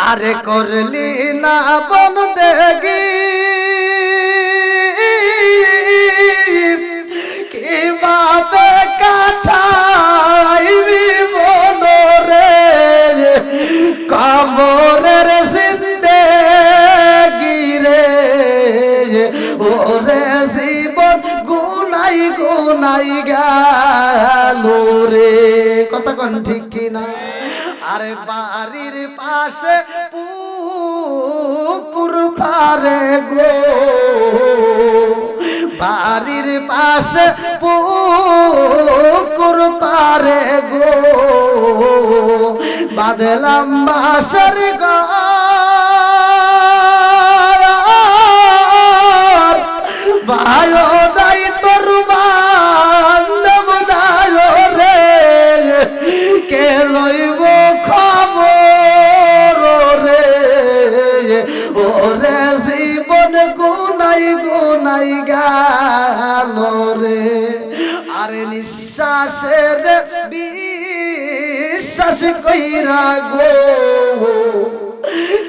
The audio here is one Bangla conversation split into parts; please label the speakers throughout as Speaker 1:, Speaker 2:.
Speaker 1: আরে করলি না বন্দেগি কিভাবে কাটাইবি মনরে কবরের জিন্দেগি রে ওরে জীবন গুনাই গুনাই গেল রে। কথা কোন ঠিক কিনা? আরে বাড়ির পাশে পুকুর পারে গো, বাড়ির পাশে পুকুর পারে গো, বাঁধলাম বাঁশের ঘর, ভাইও নাই তোর বান্ধব নাই রে, কে লইব খবর রে ওরে জীবন গুনাই গুনাই গেল রে। আরে নিঃশ্বাসের বিশ্বাস কইরা গো,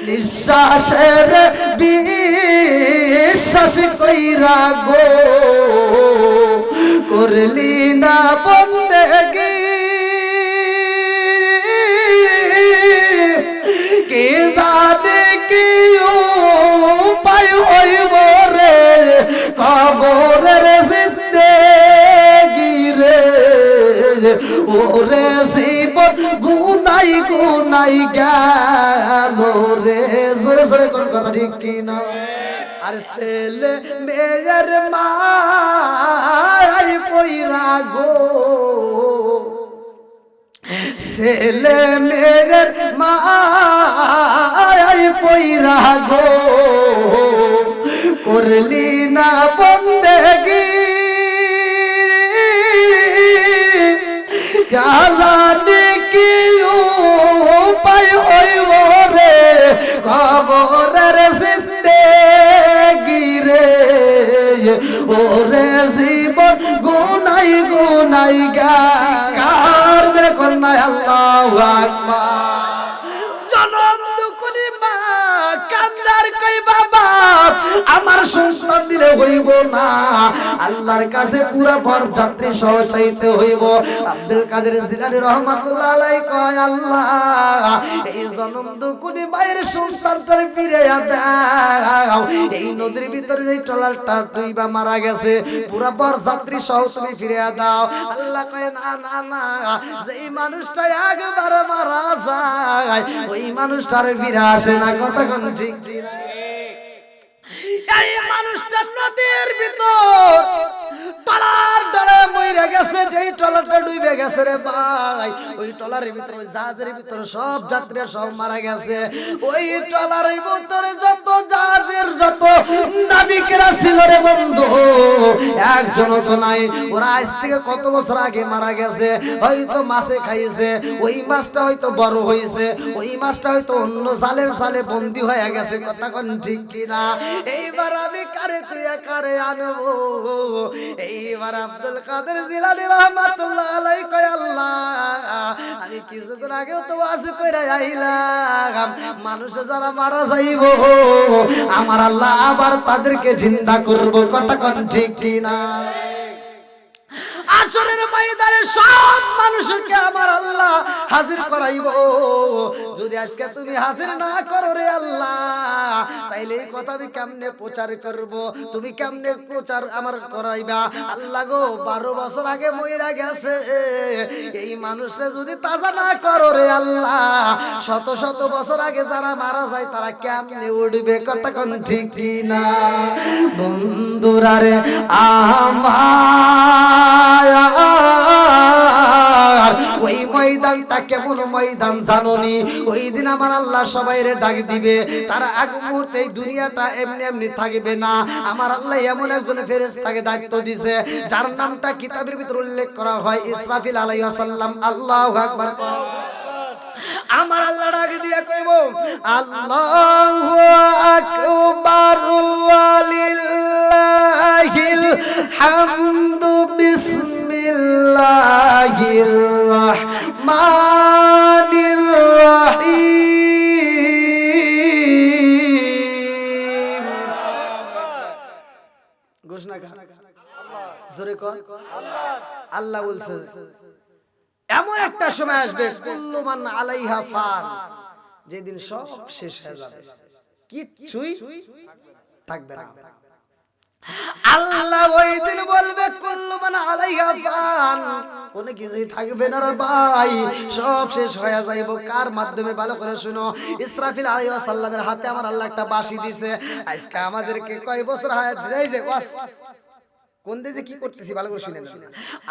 Speaker 1: নিঃশ্বাসের বিশ্বাস কইরা গো, করলি না বন্দেগি কে জানে কি উপায় হইব রে কবরের জিন্দেগি রে ওরে জীবন গুনাই গুনাই গেল রে। জোরে জোরে কোন কথা ঠিক কিনা? আর ছেলে মেয়ের মাই পইরা গো, ছেলে মেয়ের মাই পইরা গো, করলি না বন্দেগি জানি কি উপায় হইব রে কবরের জিন্দেগি রে ওরে জীবন গুনাই গুনাই গার মেরে কন্যা আল্লাহু আকবার। জনম দুকুনি মা কান্দার কই বাবা আমার সন্তান দিলে হইব না, আল্লাহর কাছে পুরা বরযাত্রী সহ চাইতে হইব। আব্দুল কাদের জিলানী রহমাতুল্লাহ আলাইহি কয় আল্লাহ এই জনম দুকুনি মায়ের সন্তানটারে ফিরাইয়া দাও, এই নদীর ভিতরে যে ট্রলারটা ডুইবা মারা গেছে পুরা বরযাত্রী সহ তুমি ফিরাইয়া দাও। আল্লাহ কয় না না না, যেই মানুষটা একবার মারা যায় ওই মানুষটার ফিরে আসে না। কথা কোন ঠিক না? এই মানুষটা নদীর ভিতর টলার ডরে মইরা গেছে, যেই টলারটা ডুবে গেছে রে ভাই ওই টলারের ভিতরে ওই জাহাজের ভিতরে সব যাত্রীরা সব মারা গেছে। ওই টলারের ভিতরে যত জাহাজের যত নাবিকেরা ছিল রে বন্ধু একজনও তো নাই। ওরা আজ থেকে কত বছর আগে মারা গেছে, হয়তো মাছে খাইছে, ওই মাছটা হয়তো বড় হয়েছে, ওই মাছটা হয়তো অন্য জালের জালে বন্দী হয়ে গেছে। কথা কোন ঠিক কিনা? এইবার আমি কারে তুইয়া কারে আনবো? এইবার আব্দুল কাদের জিলানী রহমাতুল্লাহ আলাইহি কয় আল্লাহ আমি কিছুক্ষণ আগেও তো ওয়াজ কইরা আইলাম মানুষে যারা মারা যাইব আমার আল্লাহ আবার তাদেরকে জিন্দা করব। কথা কোন ঠিক কিনা? আসরের ময়দানে সব মানুষকে আমার আল্লাহ হাজির করাইব। যদি আজকে তুমি হাজির না করো রে আল্লাহ তাইলে এই কথা আমি কেমনে প্রচার করব? তুমি কেমনে প্রচার আমার করাইবা? আল্লাহ গো 12 বছর আগে মইরা গেছে এই মানুষরা যদি তাজা না করো রে আল্লাহ শত শত বছর আগে যারা মারা যায় তারা কেমনে উঠবে? কথা কোন ঠিক কিনা? বন্ধুরা রে আমার ওই ময়দানটা কেমন ময়দান জানোনি? ওই দিন আমার আল্লাহ সবাইরে ডাক দিবে, তারা এক মুহূর্তে এই দুনিয়াটা এমনি এমনি থাকবে না। আমার আল্লাহ এমন একজন ফেরেশতাকে দায়িত্ব দিয়েছে যার নামটা কিতাবের ভিতর উল্লেখ করা হয় ইসরাফিল আলাইহিস সালাম। আল্লাহু আকবার। আমার আল্লাহ ডাক দিয়া কইব আল্লাহু আকবার ওয়ালিল্লাহিল হামদু বিসমিল্লাহির রহমানির রহিম ঘোষণা কার? জোরে কর আল্লাহ বলছে এমন একটা সময় আসবে কুল্লু মান আলাইহা ফান, যেদিন সব শেষ হয়ে যাবে, কিছুই থাকবে না। আল্লাহ ওই দিন বলবে কুল্লু মান আলাইহা ফান, কোন কিছুই থাকবে না রে ভাই, সব শেষ হয়ে যাইব। কার মাধ্যমে? ভালো করে শুনো, ইসরাফিল আলাইহিস সালামের হাতে আমার আল্লাহ একটা বাঁশি দিছে। আজকে আমাদেরকে কয় বছর হায়াত দিয়েছে, ওয়াস কোন দিকে কি করতেছি ভালো করে শুনেন।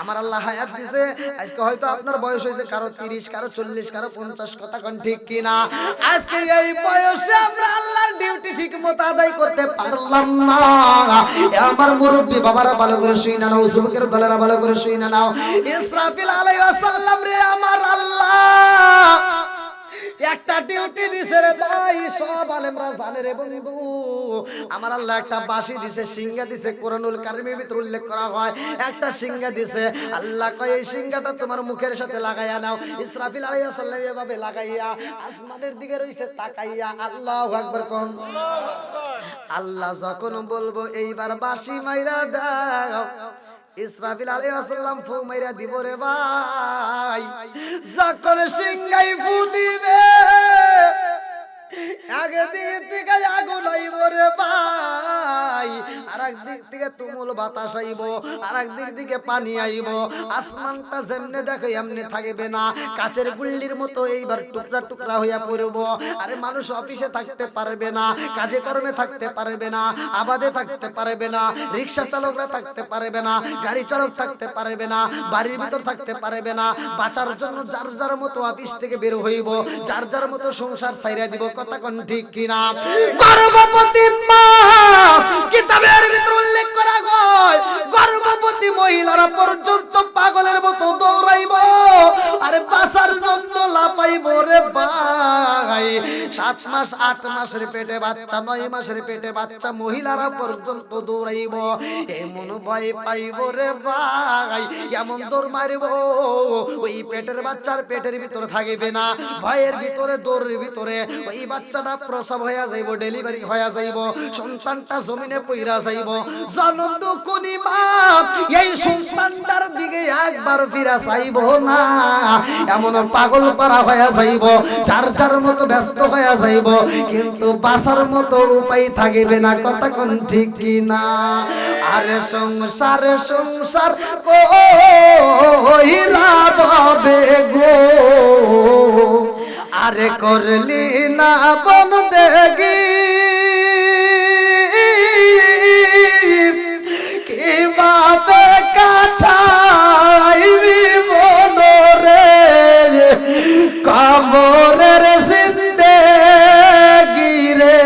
Speaker 1: আমার আল্লাহ হায়াত দিছে, আজকে হয়তো আপনার বয়স হয়েছে কারো 30, কারো 40, কারো 50, কথা কোন ঠিক কিনা? আজকে এই বয়সে আমরা আল্লাহর ডিউটি ঠিক মতো আদায় করতে পারলাম না। আমার মুরব্বি বাবারা ভালো করে শুনে নাও, যুবকের দলেরা ভালো করে শুনে নাও, ইসরাফিল আলাইহিস সালাম রে আমার আল্লাহ একটা ডিউটি দিছে রে ভাই, সব আলেমরা জানে রে বন্ধু। আমার আল্লাহ একটা বাঁশি দিছে, সিংহা দিছে, কোরআনুল কারীমের ভিতর উল্লেখ করা হয় একটা সিংহা দিছে। আল্লাহ কয় এই সিংহাটা তোমার মুখের সাথে লাগাইয়া নাও। ইসরাফিল আলাইহিস সালাম এভাবে লাগাইয়া আসমানের দিকে রইছে তাকাইয়া, আল্লাহু আকবার কোন। আল্লাহ যখন বলবো এইবার বাঁশি মাইরা দাও, ইসরাফিল আলাইহিস সালাম ফু মাইরা দিব রে ভাই। যখন সিংহাই ফু দিবে, আগে দিক থেকে আগুন আইব রে ভাই, আরেক দিক থেকে তুমুল বাতাস আইব, আরেক দিক থেকে পানি আইব। আসমানটা যেমনে দেখে এমনি থাকবে না, কাচের গুল্লির মতো এইবার টুকরা টুকরা হইয়া পড়ব। আরে মানুষ অফিসে থাকতে পারবে না, কাজে কর্মে থাকতে পারবে না, আবাদে থাকতে পারবে না, রিক্সা চালকরা থাকতে পারবে না, গাড়ি চালক থাকতে পারবে না, বাড়ির ভিতর থাকতে পারবে না। বাঁচার জন্য যার যার মতো অফিস থেকে বের হইব, যার যার মতো সংসার ছাইরা দিব, কথা কোন ঠিক কিনা? গর্ভবতী মা, কিতাবের ভিতর উল্লেখ করা হয় গর্ভবতী মহিলারা পর্যন্ত পাগলের মতো দৌড়াইব, আরে বাঁচার জন্য লাপাইব রে ভাই। 7 মাস 8 মাসের পেটে বাচ্চা, 9 মাসের পেটে বাচ্চা মহিলারা পর্যন্ত দৌড়াইব, এমন ভয় পাইব রে ভাই, এমন দৌড় মারিব ওই পেটের বাচ্চার পেটের ভিতরে থাকবে না, ভয়ের ভিতরে দৌড়ের ভিতরে ওই বাচ্চাটা প্রসব হয়ে যাইব, ডেলিভারি হয়ে যাইব, সন্তানটা জমিনে পইরা যাইব। জনম দুকুনি মা এই সন্তানটার দিকে একবার ফিরা চাইব না, এমন পাগল পারা হয়ে যাইব, যার যার মতো ব্যস্ত হয়ে যাইব, কিন্তু বাঁচার মতো উপায় থাকবে না, কথা কোন ঠিক কিনা? আরে সংসার সংসার কইরা বাবে গো, আরে করলি না বন্দেগি, কিভাবে কাটাইবি মনরে কবরের জিন্দেগি রে,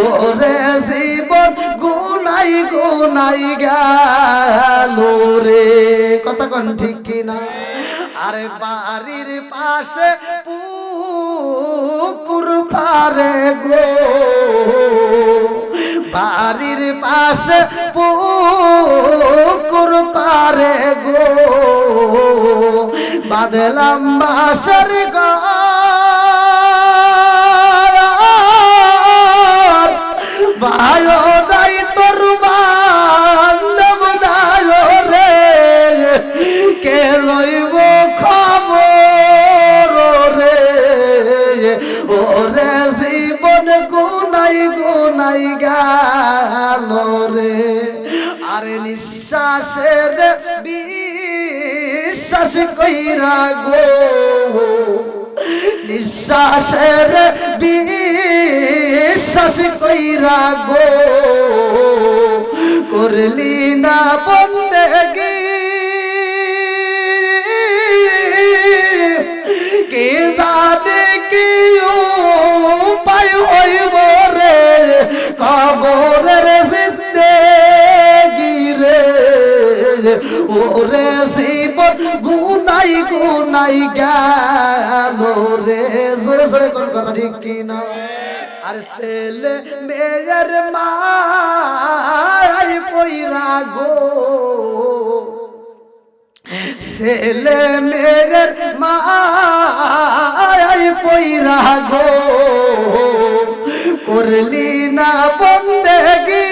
Speaker 1: ওরে জীবন গুনাই গুনাই গেল রে, কথা কোন ঠিক কিনা? আরে বাড়ির পাশে পুকুর পারে গো, বাড়ির পাশে পুকুর পারে গো, বাদলাম বাসর ঘর, ভালো নাই তোর বান্ধব নাই রে, কে লইব খবর রে, ওরে জীবন গুনাই গুনাই গেল রে। আরে নিঃশ্বাসের বিশ্বাস কইরা গো, নিঃশ্বাসের বিশ্বাস কইরা গো, করলি না বন্দেগি, কে জানে কি উপায় হইব রে কবরের জিন্দেগি রে, ওরে জীবন গুনাই গুনাই গেল রে। জোরে জোরে কোন কথা ঠিক কিনা? আর ছেলে মেয়ের মাই পইরা গো, ছেলে মেয়ের মাই পইরা গো, করলি না বন্দেগি,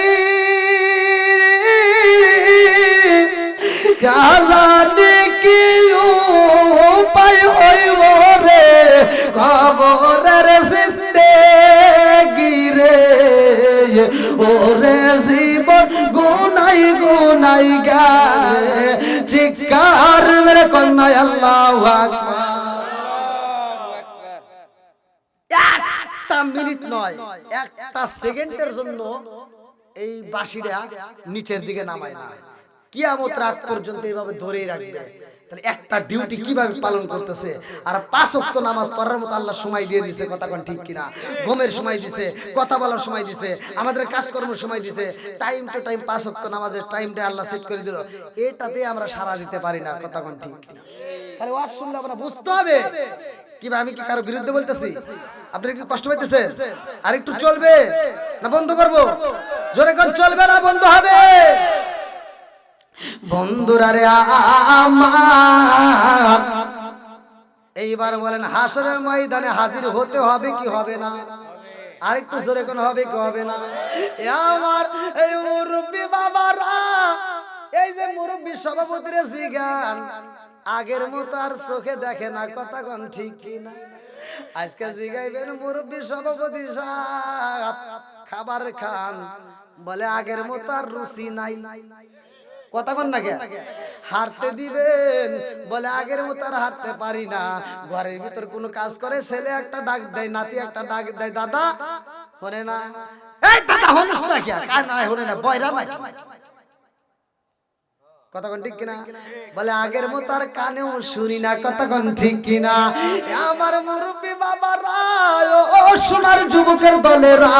Speaker 1: কন্যা আল্লাহু আকবার। একটা মিনিট নয়, একটা সেকেন্ডের জন্য এই বাঁশিটা নিচের দিকে নামায় না, কিয়ামত রাত পর্যন্ত এইভাবে ধরেই রাখবে। তাহলে একটা ডিউটি কিভাবে পালন করতেছে। আর 5 ওয়াক্ত নামাজ পড়ার মতো আল্লাহ সময় দিয়ে দিয়েছে, কথা কোন ঠিক কিনা? ঘুমের সময় দিয়েছে, কথা বলার সময় দিয়েছে, আমাদের কাজকর্মের সময় দিয়েছে, টাইম টু টাইম 5 ওয়াক্ত নামাজের টাইমটা আল্লাহ সেট করে দিল। এটাতে আমরা সারা দিতে পারি না, কথা কোন ঠিক কিনা? তাহলে ওয়াজ শুনলে আমরা বুঝতে হবে কি ভাই আমি কি কারো বিরুদ্ধে বলতেছি? আপনারা কি কষ্ট পাইতেছেন? আর একটু চলবে না বন্ধ করব? জোরে কোন চলবে না বন্ধ হবে? বন্ধুরা রে আমার, এইবার বলেন হাসরের ময়দানে হাজির হতে হবে কি হবে না? আরেকটু জোরে কোন হবে কি হবে না? আমার এই মুরব্বি বাবারা, এই যে মুরব্বি সভাপতিরা জিগান, আগের মতো আর চোখে দেখে না, কথা কোন ঠিক কি না? আজকে জিগাইবেন মুরব্বি সভাপতি সাহেব খাবার খান, বলে আগের মতো আর রুচি নাই, কথা কোন না? হারতে দিবেন, বলে আগের মতো আর হারতে পারি না। ঘরের ভিতর কোনো কাজ করে, ছেলে একটা ডাক দেয়, নাতি একটা ডাক দেয়, দাদা হনে না, এই দাদা হনস না কি কান না হনে না, বয়রা নাই, কথা কোন ঠিক কিনা? বলে আগের মতো আর কানেও শুনি না, কথা কোন ঠিক কিনা? আমার মুরব্বি বাবারা, ও সোনার যুবকের দলেরা,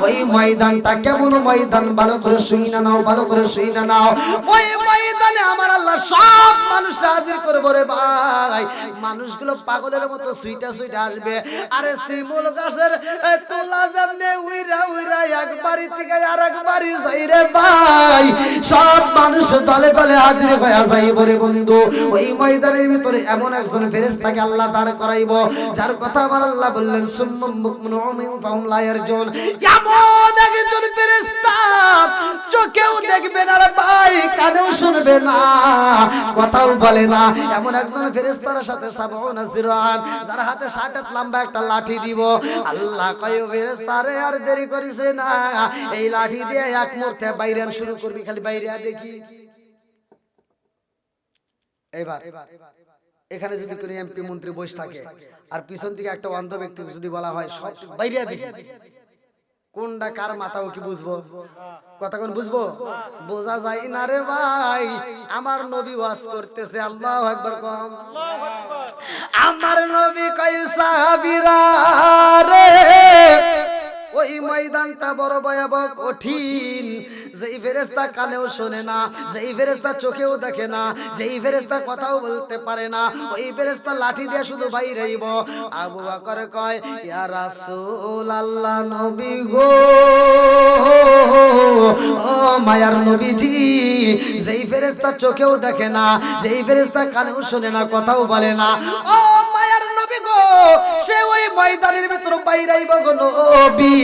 Speaker 1: ওই ময়দানটা কেমন ময়দান ভালো করে শুই না নাও, ভালো করে শুই না নাও। ওই ময়দানে আমার আল্লাহ সব মানুষরা হাজির করবে রে ভাই। মানুষগুলো পাগলের মতো সুইটা সুইটা আসবে। আরে শিমুল গাছের তোলা যেমনে উইরা উইরা এক বাড়ি থেকে আর এক বাড়ি যাই রে ভাই, সব মানুষ দলে দলে হাজির হয়ে যাইব রে বন্ধু। ওই ময়দানের ভিতরে এমন একজন ফেরেশতাকে আল্লাহ দাঁড় করাইব, যার কথা আমার আল্লাহ বললেন সুম্মুম বুকমুন উমিন ফাহুম লা ইয়ারজুন। এমন একজন ফেরেশতা চোখেও দেখবে না রে ভাই, কানেও শুনবে না, কথাও বলে না। এমন একজন ফেরেশতার সাথে সাবউনা জিরান, যার হাতে 60 হাত লম্বা একটা লাঠি দিব। আল্লাহ কয় ফেরেশতারে আর দেরি করিস না, এই লাঠি দিয়ে এক মুহূর্তে বাইরে শুরু করবি, খালি বাইরে দেখি। এবার এখানে যদি কোনো এমপি মন্ত্রী বসে থাকে আর পিছন থেকে একটা অন্ধ ব্যক্তি যদি বলা হয় সব বাইরে দেখি, কোনটা কার মাথাও কি বুঝবো? কথা কোন বুঝবো? বোঝা যায় না রে ভাই। আমার নবী ওয়াজ করতেছে, আল্লাহু আকবার কম। আমার নবী কয় সাহাবীরা রে, ওই ময়দানটা বড় ভয়াবহ কঠিন। যেই ফেরেশতা কানেও শোনে না, যেই ফেরেশতা চোখেও দেখে না, যেই ফেরেশতা কথাও বলতে পারে না, ওই ফেরেশতা লাঠি দিয়ে শুধু বাইরেইব। আবু বকর কয় ইয়া রাসূলুল্লাহ, নবী গো, ও মায়ার নবীজি, যেই ফেরেশতা চোখেও দেখে না, যেই ফেরেশতা কানেও শোনে না, কথাও বলে না, ও মায়ার নবী গো, সে ওই ময়দানের ভিতর বাইরাইব গো নবী।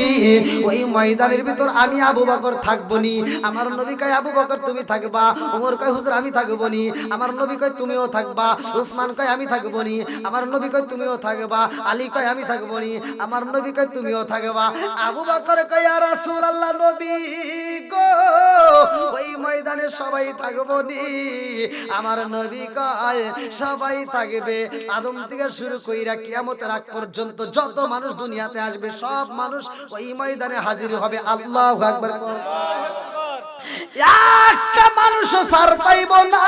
Speaker 1: ওই ময়দানের ভিতর আমি আবু বকর থাকবো নি। আমার নবী কয় আবু বকর তুমি থাকবা, ওমর কয় হুজুর আমি থাকবো নি। আমার নবী কয় তুমিও থাকবা। উসমান কয় আমি থাকবো নি। আমার নবী কয় তুমিও থাকবা। আলী কয় আমি থাকবো নি। আমার নবী কয় তুমিও থাকবা। আবু বকর কয় ইয়া রাসূলুল্লাহ, নবী গো, ওই ময়দানে সবাই থাকবো নি। আমার নবী কয় সবাই থাকবে, আদম থেকে শুরু কইরা কিয়ামতের আগ পর্যন্ত যত মানুষ দুনিয়াতে আসবে সব মানুষ ওই ময়দানে হাজির হবে। আল্লাহু আকবার। একটা মানুষও ছাড় পাইব না,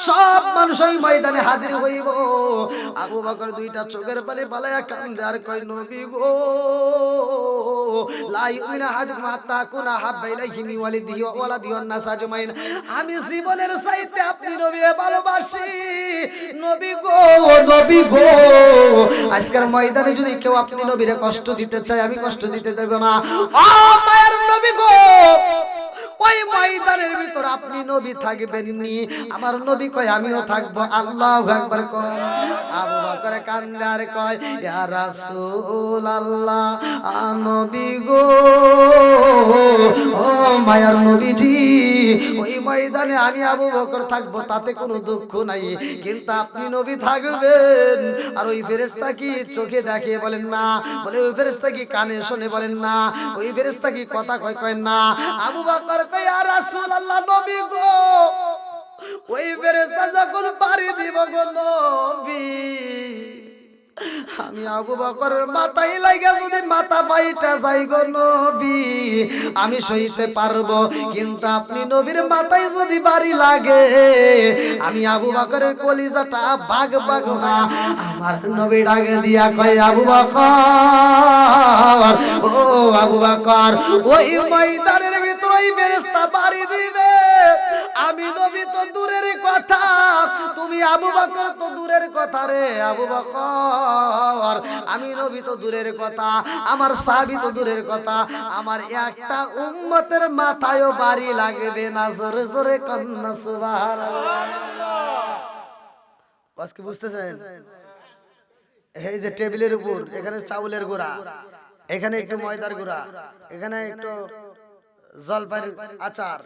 Speaker 1: সব মানুষ ওই ময়দানে হাজির হইব। আবু বকর দুইটা চোখের পানি ফালাইয়া কান্দে আর কয় নবী গো, লা ইউমিনু আহাদুকুম হাত্তা কুনা হাব্বা ইলাইহি মিন ওয়ালিদিহি ওয়া ওয়ালাদিহি ওয়ান নাস আজমাইন। আমি জীবনের চাইতে আপনি নবীরে ভালোবাসি। নবী গো, নবী গো, আজকের ময়দানে যদি কেউ আপনি নবীরে কষ্ট দিতে চায়, আমি কষ্ট দিতে দেব না। ও মায়ের নবী গো, ওই ময়দানের ভিতর আপনি নবী থাকবেন নি। আমার নবী কয় আমিও থাকবো। আল্লাহু আকবার কয়। আবু বকর কান্দে আর কয় ইয়া রাসূলুল্লাহ, নবী গো, ও মায়ার নবীজি, ওই ময়দানে আমি আবু বকর থাকবো, তাতে কোনো দুঃখ নাই, কিন্তু আপনি নবী থাকবেন। আর ওই ফেরেশতা কি চোখে দেখে বলেন না, বলে ওই ফেরেশতা কি কানে শুনে বলেন না, ওই ফেরেশতা কি কথা কয় কয় না। আবু বকর কয় ইয়া রাসূলুল্লাহ, নবী গো, ওই ফেরেশতা যখন পাড়ি দিব গো নবী, আমি আবু বকরের মাথায় লাগা যদি মাথা পাইটা যাই গো নবী, আমি সইতে পারবো। কিন্তু আপনি নবীর মাথায় যদি বাড়ি লাগে, আমি আবু বকরের কলিজাটা ভাগ ভাগ হয়। আমার নবী ডাকে দিয়া কয়, আবু বকর, ও আবু বকর, ওই ময়দানের ভিতর ওই ফেরেশতা বাড়ি দিবে। আমি নবী তো দূরের কথা, তুমি আবু বকর তো দূরের কথা রে আবু বকর, আমি নবী তো দূরের কথা, আমার সাহাবী তো দূরের কথা, আমার একটা উম্মতের মাথায়ও বাড়ি লাগবে না। জোরে জোরে কন্না সুবহানাল্লাহ। আজকে বুঝতেছেন? এই যে টেবিলের উপর এখানে চাউলের গুঁড়া, এখানে একটু ময়দার গুঁড়া, এখানে একটু জলপাইয়ের আচার,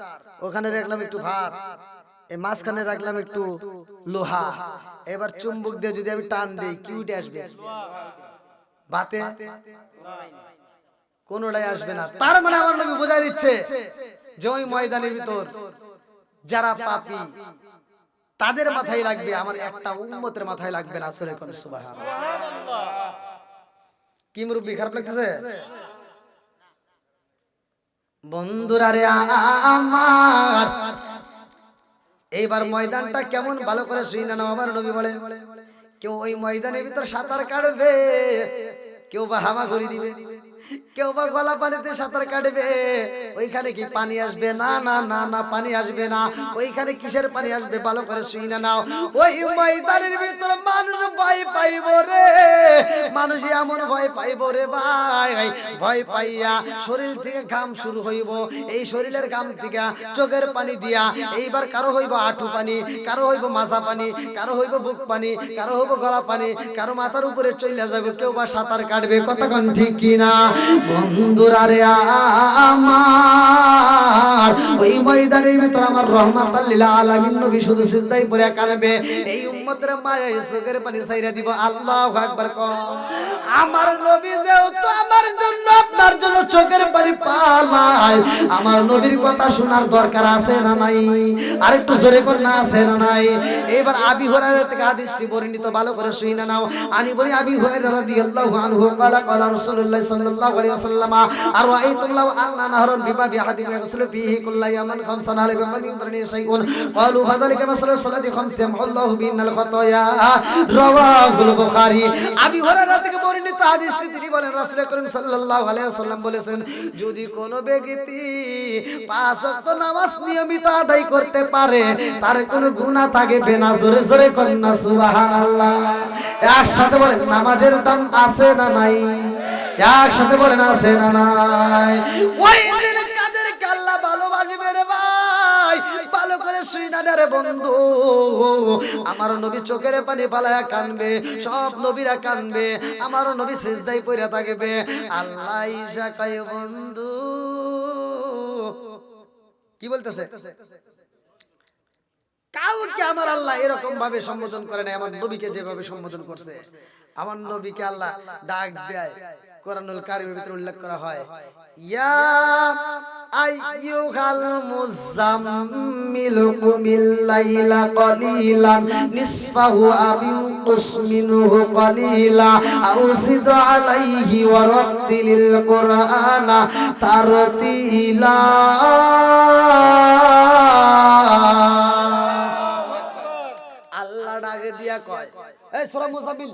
Speaker 1: ওখানে রাখলাম একটু ভাত, এই মাঝখানে রাখলাম একটু লোহা। এবার চুম্বক দিয়ে যদি আমি টান দিই কি উঠে আসবে? ভাতে কোনটাই আসবে না। তার মানে আমার নবী বোঝাই দিচ্ছে যে ওই ময়দানের ভিতর যারা পাপী তাদের মাথায় লাগবে, আমার একটা উম্মতের মাথায় লাগবে না। সুরে কোন সুবহানাল্লাহ। কি মুরব্বি খারাপ লাগতেছে? বন্ধুরা রে আমার, এইবার ময়দানটা কেমন ভালো করে শুনে নাও। আমার নবী বলে, কেউ ওই ময়দানের ভিতর সাঁতার কাটবে, কেউ বা হামাগুড়ি দিবে, কেউ বা গলা পানিতে সাঁতার কাটবে। ওইখানে কি পানি আসবে? না না না না, পানি আসবে না। ওইখানে কিসের পানি আসবে? ভালো করে শুনে নাও। ওই ময়দানের ভিতর মানুষ ভয় পাইব রে, মানুষ এমন ভয় পাইব রে ভাই, ভয় পাইয়া শরীর থেকে ঘাম শুরু হইব। এই শরীরের ঘাম থেকে চোখের পানি দিয়া এইবার কারো হইব আঁঠু পানি, কারো হইব মাথা পানি, কারো হইব বুক পানি, কারো হইব গলা পানি, কারো মাথার উপরে চলে যাবে, কেউ বা সাঁতার কাটবে। কতক্ষণ ঠিক কিনা বন্ধুরা রে আমার, ওই ময়দানের ভিতর আমার রহমাতাল লিল আলামিন নবী শুধু সিজদায় পড়ে কাঁদবে। এই উম্মতের মায়ায় চোখের পানি ছাইরা দিব। আল্লাহু আকবার কও। আমার নবী যেহেতু আমার জন্য আপনার জন্য চোখের পানি পালায়, আমার নবীর কথা শোনার দরকার আছে না নাই? আরেকটু জোরে কর না, আছে না নাই? এবার আবি হুরায়রা থেকে হাদিসটি বর্ণিত, ভালো করে শুনে নাও। আনি বলি আবি হুরায়রা রাদিয়াল্লাহু আনহু قال قال رسول الله صلى الله عليه وسلم أرأيتم لو أن نهرا بباب أحدكم يغسل فيه كل يوم 5 هل بمن يضرني شيء قالوا فذلك مثل الصلاة 5 يمحو الله بهن الخطايا رواه البخاري। আবি হুরায়রা থেকে বর্ণিত হাদিসটি তিনি বলেন, রাসূল করিম সাল্লাল্লাহু আলাইহি ওয়াসাল্লাম বলেছেন, যদি কোনো ব্যক্তি 5 ওয়াক্ত নামাজ নিয়মিত আদায় করতে পারে, তার কোনো গুনাহ থাকবে না। জোরে জোরে করেন না সুবহানাল্লাহ। একসাথে বলেন, নামাজের দাম আছে না নাই? একসাথে বলেন, আছে না নাই? ওই দিন কাদেরকে আল্লাহ ভালোবাসবে রে ভাই, ভালো করে শুইনা রে বন্ধু। আমার নবী চোখের পানি ফালায়া কানবে, সব নবীরা কানবে, আমার নবী সিজদায় পড়ে থাকবে। আল্লাহ ঈশা কয়, বন্ধু কি বলতেছে? কাউকে আমার আল্লাহ এরকম ভাবে সম্বোধন করে না, আমার নবীকে যেভাবে সম্বোধন করছে। আমার নবীকে আল্লাহ ডাক দেয়, কোরআনুল কারীমের ভিতরে উল্লেখ করা হয়, ইয়া আইয়ুহাল মুযাম্মিল কুমিল লাইলা কলিলান নিসফাহু আও ইনকুস মিনহু কলিলা আও জিদ আলাইহি ওয়া রাত্তিলিল কুরআনা তারতিলা। আল্লাহ ডাকে দিয়া কয়, এই সূরা মুযাম্মিল,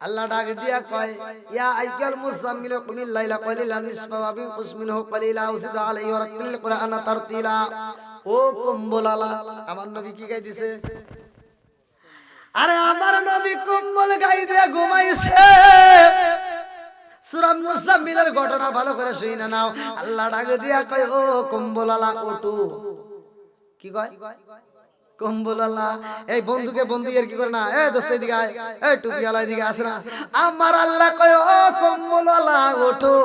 Speaker 1: আল্লাহ ডাক দিয়া কয়, ইয়া আইয়াল মুযাম্মিল কুমিল লাইলা কলিলান নিসফাহু আও ইনকুস মিনহু কলিলা আও জিদ আলাইহি ওয়া রাত্তিলিল কুরআনা তারতিলা। ও কম্বলালা, আমার নবী কি গাই দিছে? আরে আমার নবী কম্বল গাই দিয়া ঘুমাইছে। সূরা মুযাম্মিলের ঘটনা ভালো করে শুনে নাও। আল্লাহ ডাক দিয়া কয়, ও কম্বলালা ওঠো। কি কয়? কম্বলালা। এই বন্ধুকে বন্ধু এর কি করে না, এ দোস্ত এদিকে আয়, এই টুপিওয়ালা এদিকে আসে না। আমার আল্লাহ কয়, ও কম্বলালা ওঠো।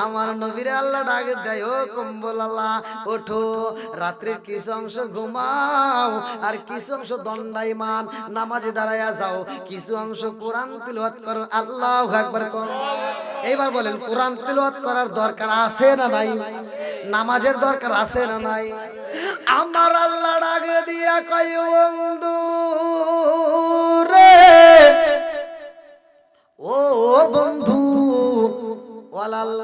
Speaker 1: আমার নবীরে আল্লাহ ডাক দেয়, ও কম্বলালা ওঠো। রাত্রির কিছু অংশ ঘুমাও, আর কিছু অংশ দণ্ডায়মান নামাজে দাঁড়ায়া যাও, কিছু অংশ কোরআন তিলাওয়াত করো। আল্লাহু আকবার করো। এইবার বলেন, কোরআন তিলাওয়াত করার দরকার আছে না নাই? নামাজের দরকার আছে না নাই? আমার আল্লাহ ডাকে দিয়া কয় বন্ধু রে, ও বন্ধু, ওয়ালাল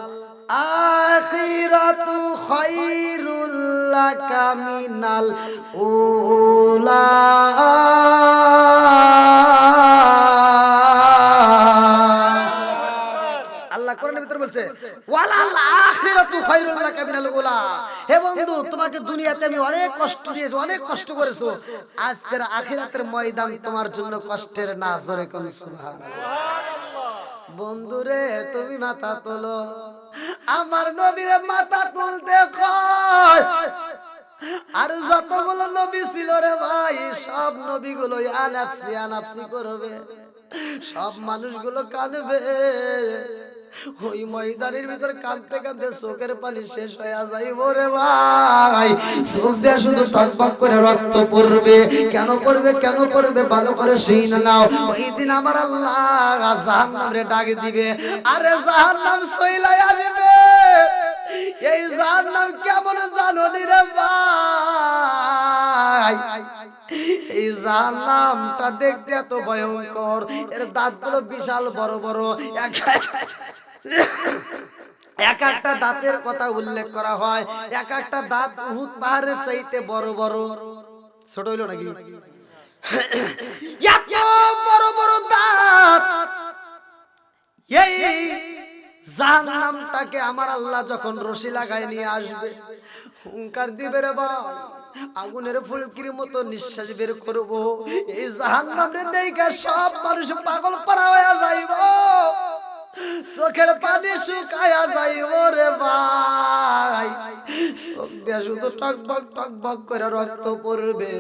Speaker 1: আখিরাতু খায়রুল লাকা মিনাল উলা। আল্লাহ কোরআনের ভিতরে বলছে ওয়ালাল আখিরাতু খায়রুল লাকা মিনাল উলা। হে বন্ধু, তোমাকে দুনিয়াতে আমি অনেক কষ্ট দিয়েছি, অনেক কষ্ট করেছো, আজকের আখিরাতের ময়দান তোমার জন্য কষ্টের না। জোরে কোন সুবহানাল্লাহ। বন্ধুরে তুমি মাথা তোলো, আমার নবীরে মাথা তুলতে কয়। আর যতগুলো নবী ছিল রে ভাই, সব নবীগুলো আনাফসি আনাফসি করবে, সব মানুষগুলো কাঁদবে। ওই ময়দানের ভিতর কাঁদতে কাঁদতে চোখের পানি শেষ হয়ে যাইব রে ভাই। চোখ দিয়ে শুধু টকবক করে রক্ত পড়বে। কেন পড়বে, কেন পড়বে, ভালো করে শুনে নাও। ওই দিন আমার আল্লাহ জাহান্নামরে ডাক দিবে। আরে জাহান্নাম সইলাই আসবে। এই জাহান্নাম কেমন জানো নি রে ভাই? এই জাহান্নামটা দেখতে এত ভয়ঙ্কর, এর দাঁতগুলো বিশাল বড় বড়, এক একটা দাঁতের কথা উল্লেখ করা হয়। এক একটা দাঁত উহুদ পাহাড়ের চাইতে বড় বড়। ছোট হইল নাকি? এত বড় বড় দাঁত। এই জাহান্নামটাকে আমার আল্লাহ যখন রশি লাগায় নিয়ে আসবে, হুঙ্কার দিবে রে ভাই, আগুনের ফুলকির মতো নিঃশ্বাস বের করব। এই জাহান্নামরে দেখে সব মানুষ পাগল পারা হয়ে যাইব, চোখের পানি শুকায়া যাইব রে ভাই। চোখ দিয়ে শুধু টকবক টকবক করে রক্ত পড়বে।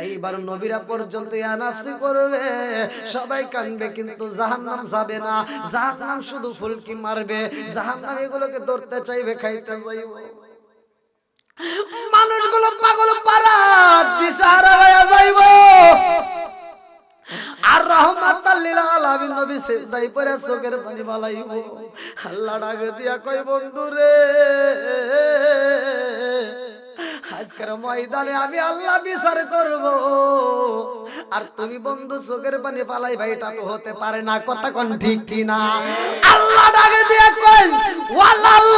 Speaker 1: এইবার নবীরা পর্যন্ত আনাফসি করবে, সবাই কাঁদবে, কিন্তু জাহান্নাম যাবে না। জাহান্নাম শুধু ফুলকি মারবে, জাহান্নাম এগুলোকে ধরতে চাইবে, খাইতে চাইবে। মানুষগুলো পাগল পারা দিশাহারা হয়ে যাইব। আর রহমাতাল লিল আলামিন নবী সিজদায় পড়ে চোখের পানি বালাইব। আল্লাহ ডাক দিয়া কয় বন্ধু রে, আজকের ময়দানে আমি আল্লাহ বিচার করব। আর তুমি বন্ধু চোখের পানি পালাই ভাই, এটা তো হতে পারে না। কথা কোন ঠিক কি না? আল্লাহ ডাক দিয়া কয় ওয়ালাল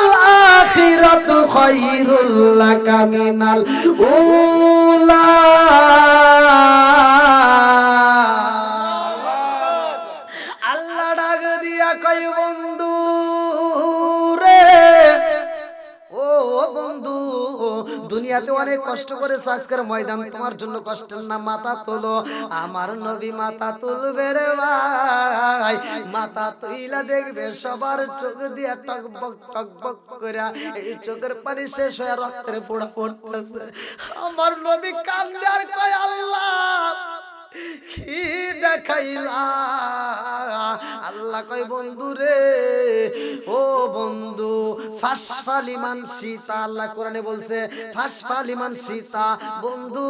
Speaker 1: আখিরাতু খায়রুল লাকা মিনাল উলা। আল্লাহ ডাক দিয়া কয় বন্ধু রে, ও বন্ধু, দুনিয়াতে অনেক কষ্ট করেছ, আজকের ময়দান তোমার জন্য কষ্টের না। মাথা তোলো। আমার নবী মাথা তুলবে রে ভাই। মাথা তুইলা দেখবে সবার চোখ দিয়ে টকবক টকবক করে এই চোখের পানি শেষ হয়ে রক্তের ফোঁটা পড়তেছে। আমার নবী কান্দে আর কয় আল্লাহ কি দেখাইলা? আল্লাহ কয় বন্ধু রে, ও বন্ধু, ফাসফালিমান সীতা। আল্লাহ কোরআনে বলছে ফাসফালিমান সীতা। বন্ধু,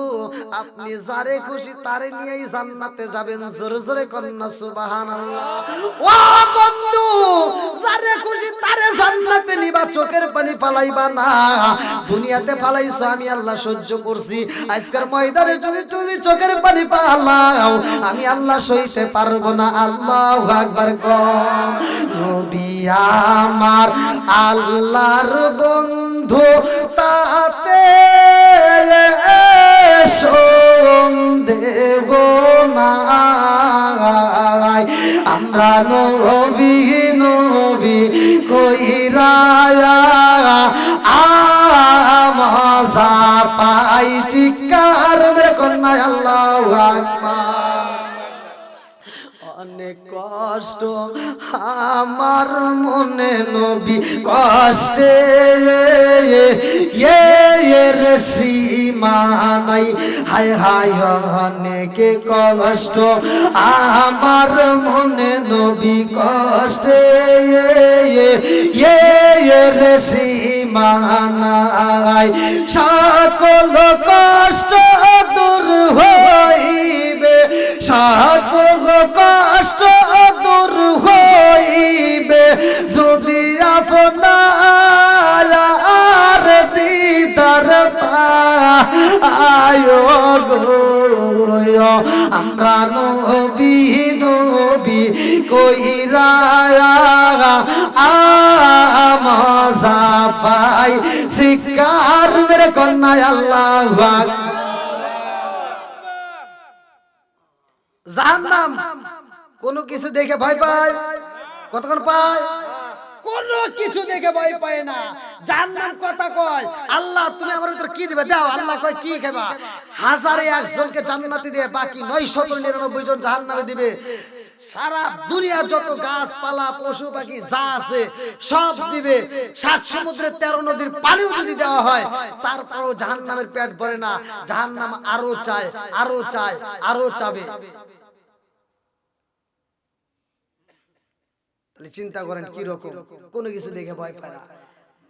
Speaker 1: আপনি যারে খুশি তারে নিয়েই জান্নাতে যাবেন। জোরে জোরে কন্যা সুবহানাল্লাহ। ও বন্ধু, যারে খুশি তারে জান্নাতে নিবা, চোখের পানি ফালাইবা না। দুনিয়াতে ফালাইছো, আমি আল্লাহ সহ্য করছি। আজকের ময়দানে যদি তুমি চোখের পানি ফালাও, আমি আল্লাহ সইতে পারবো না। আল্লাহু আকবার কও। নবী আমার আল্লাহর বন্ধু, তাতে সন্দেহ নাই। আমরা নবী নবী কইরা আমজা পাই চিৎকার মেরে কন্যা আল্লাহু আকবার। অনেক কষ্ট আমার মনে নবী কষ্টে এর সীমা নাই। হায় হায় অনেক কষ্ট আমার মনে নবী কষ্টে এর সীমা নাই। সকল কষ্ট দূর হইবে, সকল কষ্ট দূর হইবে যদি আপনার দিদার গো আমরা নবী নবী কইরা আমজা পাই শিকার মেরে কন্যা আল্লাহু আকবার। জাহান্নাম কোনো কিছু দেখে ভয় পায়? কতক্ষণ পায়? কোনো কিছু দেখে ভয় পায় না। জাহান্নাম কথা কয় আল্লাহ তুমি আমার ভিতর কি দিবে দাও, আল্লাহ কয় কি খাবা? 1001 জনকে জান্নাতি দিয়ে বাকি 999 জন জাহান্নামে দিবে। সারা দুনিয়ার যত গাছপালা পশু পাখি যা আছে সব দিবে। 7 সমুদ্রের 13 নদীর পানিও যদি দেওয়া হয় তারপরও জাহান্নামের পেট ভরে না। জাহান্নাম আরো চায়, আরো চায়, আরো চাবে। তাহলে চিন্তা করেন কি রকম। কোনো কিছু দেখে ভয় পায় না,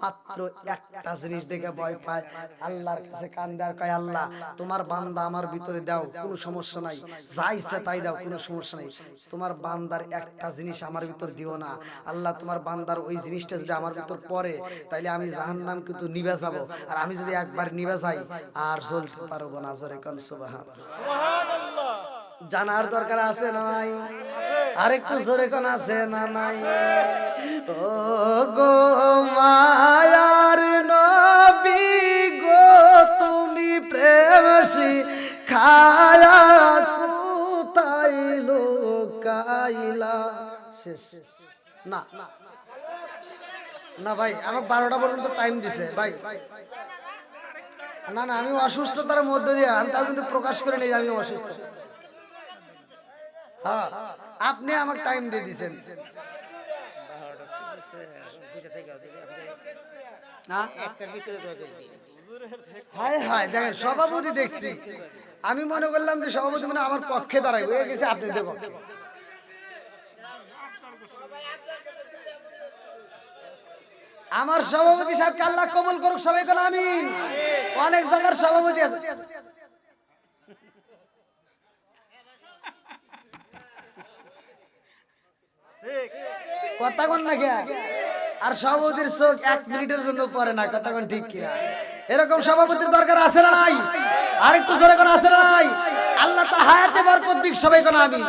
Speaker 1: মাত্র একটা জিনিস দেখে ভয় পায়। আল্লাহর কাছে কান্দে আর কয় আল্লাহ তোমার বান্দা আমার ভিতরে দাও, কোনো সমস্যা নাই, যা ইচ্ছা তাই দাও, কোনো সমস্যা নাই। তোমার বান্দার একটা জিনিস আমার ভিতর দিও না আল্লাহ। তোমার বান্দার ওই জিনিসটা যদি আমার ভিতর পড়ে তাইলে আমি জাহান্নাম কিন্তু নিভে যাব। আর আমি যদি একবার নিভে যাই আর চলতে পারবো না। জোরে কোন সুবহানাল্লাহ। জানার দরকার আছে না নাই? আরেকটু জোরে কোন আছে না নাই? ও গো মায়ার নবী গো তুমি প্রেম শিখায়া কোথায় লোকাইলা? শেষ না না ভাই, আমার 12টা পর্যন্ত টাইম দিছে ভাই। না না আমি অসুস্থতার মধ্যে দিয়ে আমি তাও কিন্তু প্রকাশ করে নেই আমি অসুস্থ। হ্যাঁ আপনি আমাকে টাইম দিয়ে দিয়েছেন। হায় হায় দেখেন সভাপতি দেখছি, আমি মনে করলাম যে সভাপতি মানে আমার পক্ষে দাঁড়াই, হয়ে গেছে আপনাদের পক্ষে। আমার সভাপতি সাহেবকে আল্লাহ কবুল করুক, সবাই কোন আমিন। অনেক জায়গার সভাপতি আছে, কথা কোন না কে? আর সভাপতির চোখ 1 মিনিটের জন্য পড়ে না, কথা কোন ঠিক কিনা? এরকম সভাপতির দরকার আছে না নাই? আরেকটু জোরে কোন আছে না নাই? আল্লাহ তার হায়াতে বরকত দিক, সবাই কোন আমিন।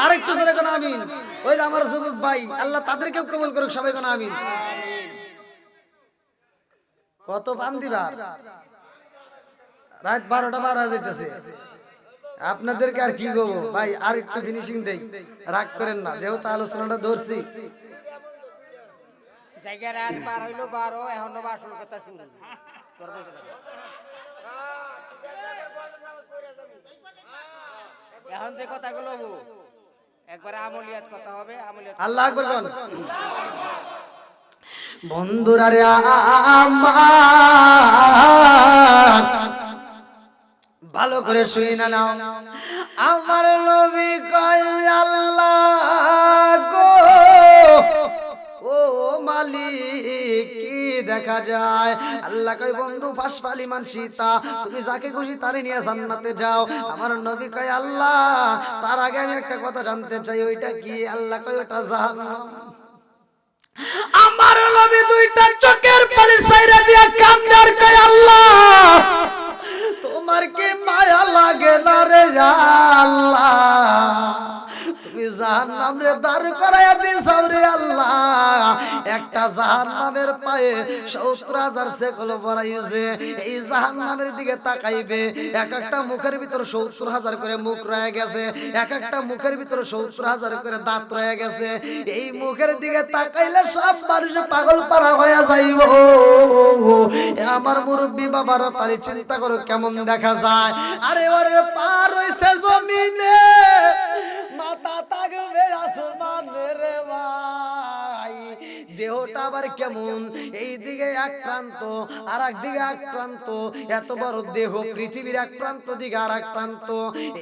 Speaker 1: আরেকটু জোরে কোন আমিন। ওই যে আমার যুবক ভাই আল্লাহ তাদেরকেও কবুল করুক, সবাই কোন আমিন। কত পান দিবা? রাত 12টা 12 যাইতেছে। আপনাদেরকে আর কি বলবো ভাই, আর একটু ফিনিশিং দেই, রাগ করেন না, যেহেতু আলোচনাটা ধরছি।
Speaker 2: জায়গা রাত পার হইলো 12, এখনো আসল কথা শুরু। এখন যে কথাগুলো একবার আমলিয়াত কথা হবে, আমলিয়াত।
Speaker 1: আল্লাহ আকবার কোন। বন্ধুরা রে আমার ভালো করে শুই না নাও, আমার নবী কয় আল্লাহ গো ও মালিক কি দেখা যায়? আল্লাহ কয় বন্ধু ফাসফালি মানসিতা, তুমি যাকে খুশি তারে নিয়ে জান্নাতে যাও। আমার নবী কয় আল্লাহ তার আগে আমি একটা কথা জানতে চাই, ওইটা কি? আল্লাহ কয় ওটা জাহান্নাম। আমার নবী দুইটা চোখের পানি ছাইরা দিয়া কান্দে আর কয় আল্লাহ তোমার কি মায়া লাগে না রে আল্লাহ? তুমি জাহান্নাম রে দাঁড় করাইয়া দিছাও রে আল্লাহ। একটা জাহান্নামের পায়ে 70,000 সেকল বরাইছে। এই জাহান্নামের দিকে তাকাইবে, এক একটা মুখের ভিতর 70,000 করে মুখ রয়ে গেছে, এক একটা মুখের ভিতর 70,000 করে দাঁত রয়ে গেছে। এই মুখের দিকে তাকাইলে সব মানুষ পাগল পারা হয়ে যাইব। আমার মুরব্বী বাবারা তাহলে চিন্তা করো কেমন দেখা যায়। আরে ওরে পার হইছে জমিনে, মাথা থাকবে আসমানে রে ভাই। দেহটা আবার কেমন, এই দিকে এক প্রান্ত আর এক দিকে এক প্রান্ত। এত বড় দেহ, পৃথিবীর এক প্রান্ত দিকে আর এক প্রান্ত।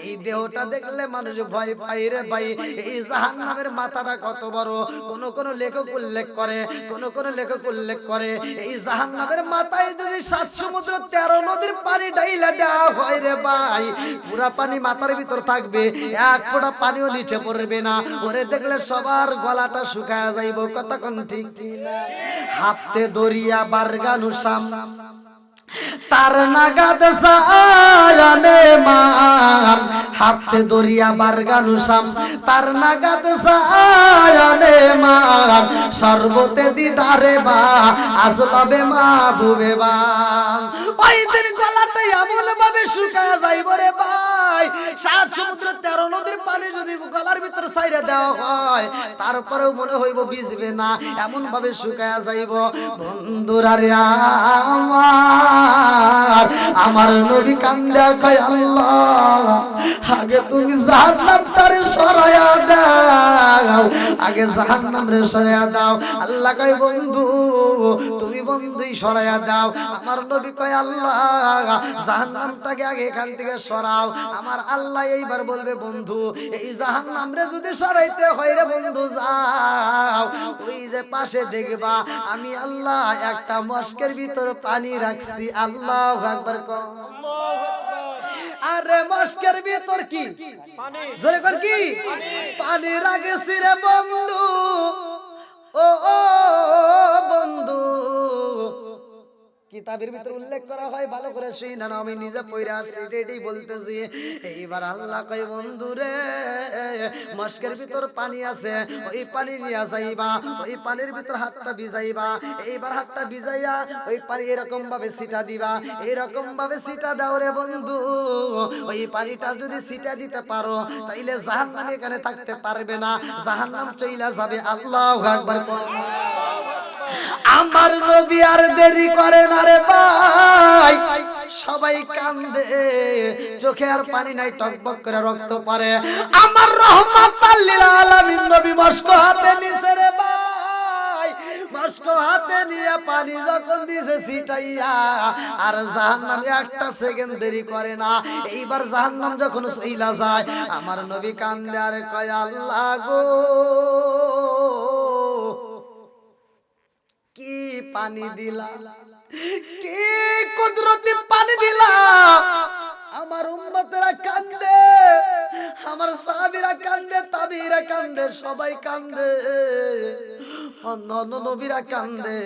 Speaker 1: এই দেহটা দেখলে মানুষ ভয় পায় রে ভাই। এই জাহান্নামের মাথাটা কত বড়, কোন কোন লেখক উল্লেখ করে, কোন কোন লেখক উল্লেখ করে এই জাহান্নামের মাথায় যদি 7 সমুদ্র 13 নদীর পানি ঢাইলা দেওয়া হয় রে ভাই, পুরা পানি মাথার ভিতর থাকবে, এক ফোঁটা পানিও নিচে পড়বে না। ওরে দেখলে সবার গলাটা শুকায় যাইব, কথা কোন ঠিক কিনা? হাতে দরিয়া বারগানু শাম তার নাগাদ সায়ানে মান হাতে দরিয়া বারগানু শাম তার নাগাদ সায়ানে মান সর্বতে দিদারে বা আজলাবে মাহবুবে বা ওই দিন গলাটা এমন ভাবে শুকায় যাইব রে ভাই সাত সমুদ্র 13 নদীর পানি যদি গলার ভিতর ছাইরে দেওয়া হয় তারপরেও মনে হইব ভিজবে না এমন ভাবে শুকায় যাইব বন্ধুরা রে আমার নবী কান্দে আর কয় আল্লাহ আগে তুমি জাহান্নামটারে সরায়া দাও আগে জাহান্নামরে সরায়া দাও আল্লাহ কয় বন্ধু তুমি বন্ধুই সরায়া দাও আমার নবী কয় আল্লাহ জাহান্নামটাকে আগে এখান থেকে সরাও আমার আল্লাহ এইবার বলবে বন্ধু এই জাহান্নামরে যদি সরাইতে হয় রে বন্ধু যাও ওই যে পাশে দেখবা আমি আল্লাহ একটা মশকের ভিতর পানি রাখছি আল্লাহু আকবার কও আরে মশকের ভিতর কি পানি জোরে কর কি পানি রাখছি রে বন্ধু ও বন্ধু কিতাবের ভিতর উল্লেখ করা হয় ভালো করে শুই না আমি নিজে পড়ে আসছি এটাই বলতেছি এইবার আল্লাহ কয় বন্ধু রে মশকের ভিতর পানি আছে ওই পানি নিয়ে যাইবা ওই পানির ভিতর হাতটা ভিজাইবা এইবার হাতটা ভিজাইয়া ওই পানি এরকম ভাবে ছিটা দিবা এরকম ভাবে ছিটা দাও রে বন্ধু ওই পানিটা যদি ছিটা দিতে পারো তাইলে জাহান্নাম এখানে থাকতে পারবে না জাহান্নাম চইলা যাবে আল্লাহু আকবার আমার নবী আর দেরি করে না রে ভাই সবাই কান্দে চোখে আর পানি নাই টকবক করে রক্ত পড়ে আমার রহমাতাল লিল আলামিন নবী মশক হাতে নিছে রে ভাই মশক হাতে নিয়ে পানি যখন দিছে ছিটাইয়া আর জাহান্নাম একটা সেকেন্ড দেরি করে না এইবার জাহান্নাম যখন চইলা যায় আমার নবী কান্দে আর কয় আল্লাহ গো কি পানি দিলা কি কুদরতি পানি দিলা আমার উম্মতেরা কান্দে আমার সাহাবীরা কান্দে তাবিরা কান্দে সবাই কান্দে অন্যান্য নবীরা কান্দে